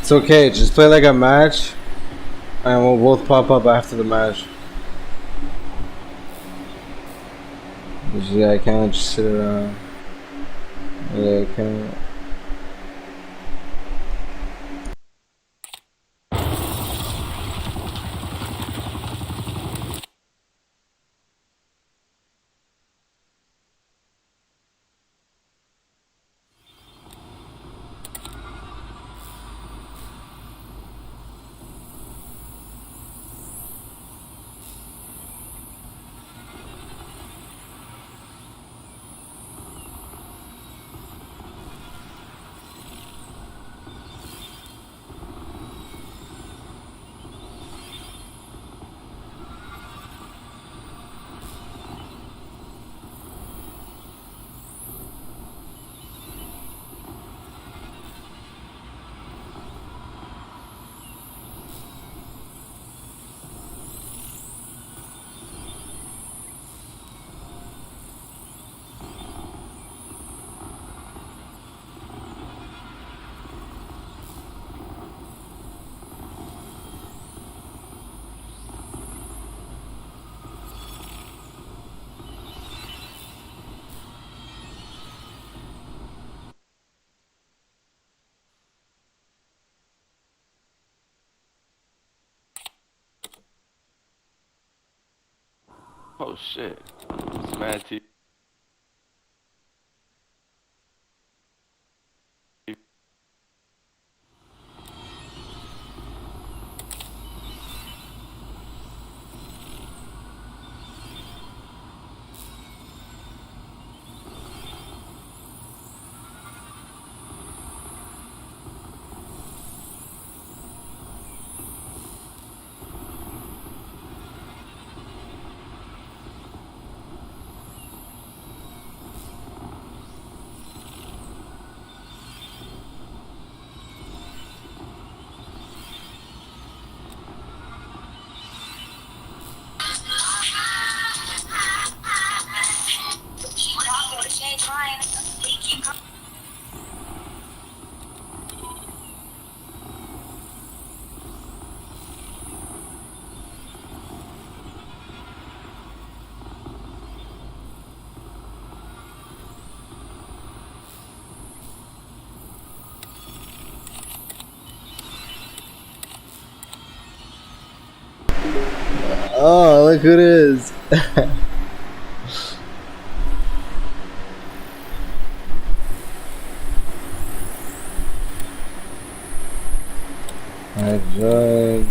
It's okay. Just play like a match, and we'll both pop up after the match. Yeah, I can't just sit around. Yeah, I can't. Oh shit. It's mad T. Oh, look who it is. I joined.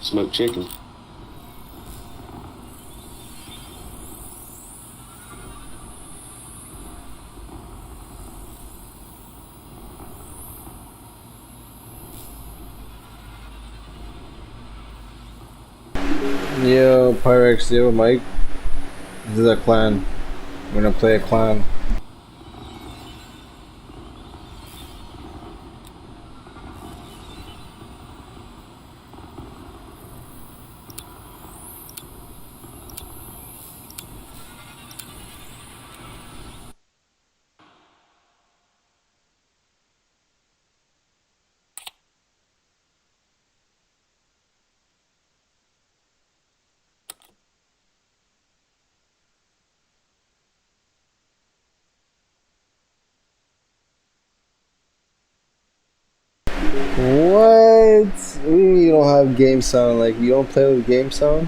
Smoked chicken. Yo, Pyrex, yo, Mike. This is a clan. We're gonna play a clan. What? Ooh, you don't have game sound. Like, you don't play with game sound?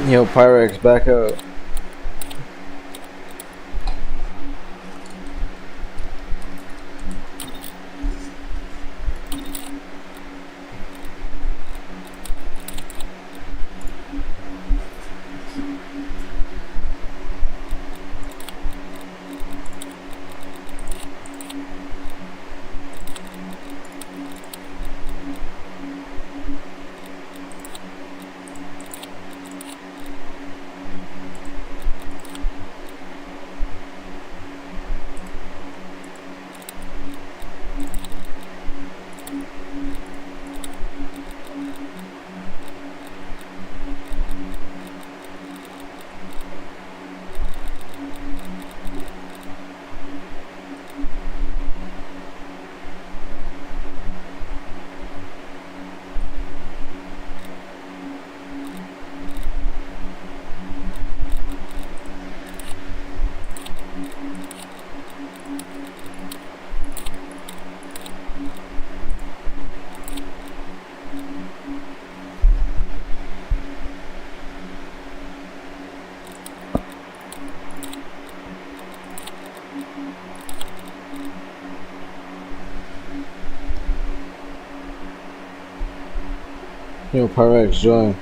Yo, Pyrex, back up. Yo, Pyrex, join.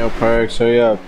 Yo, Pyrex, hurry up.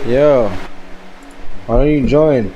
Yo, why don't you join?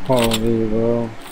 Holy bro.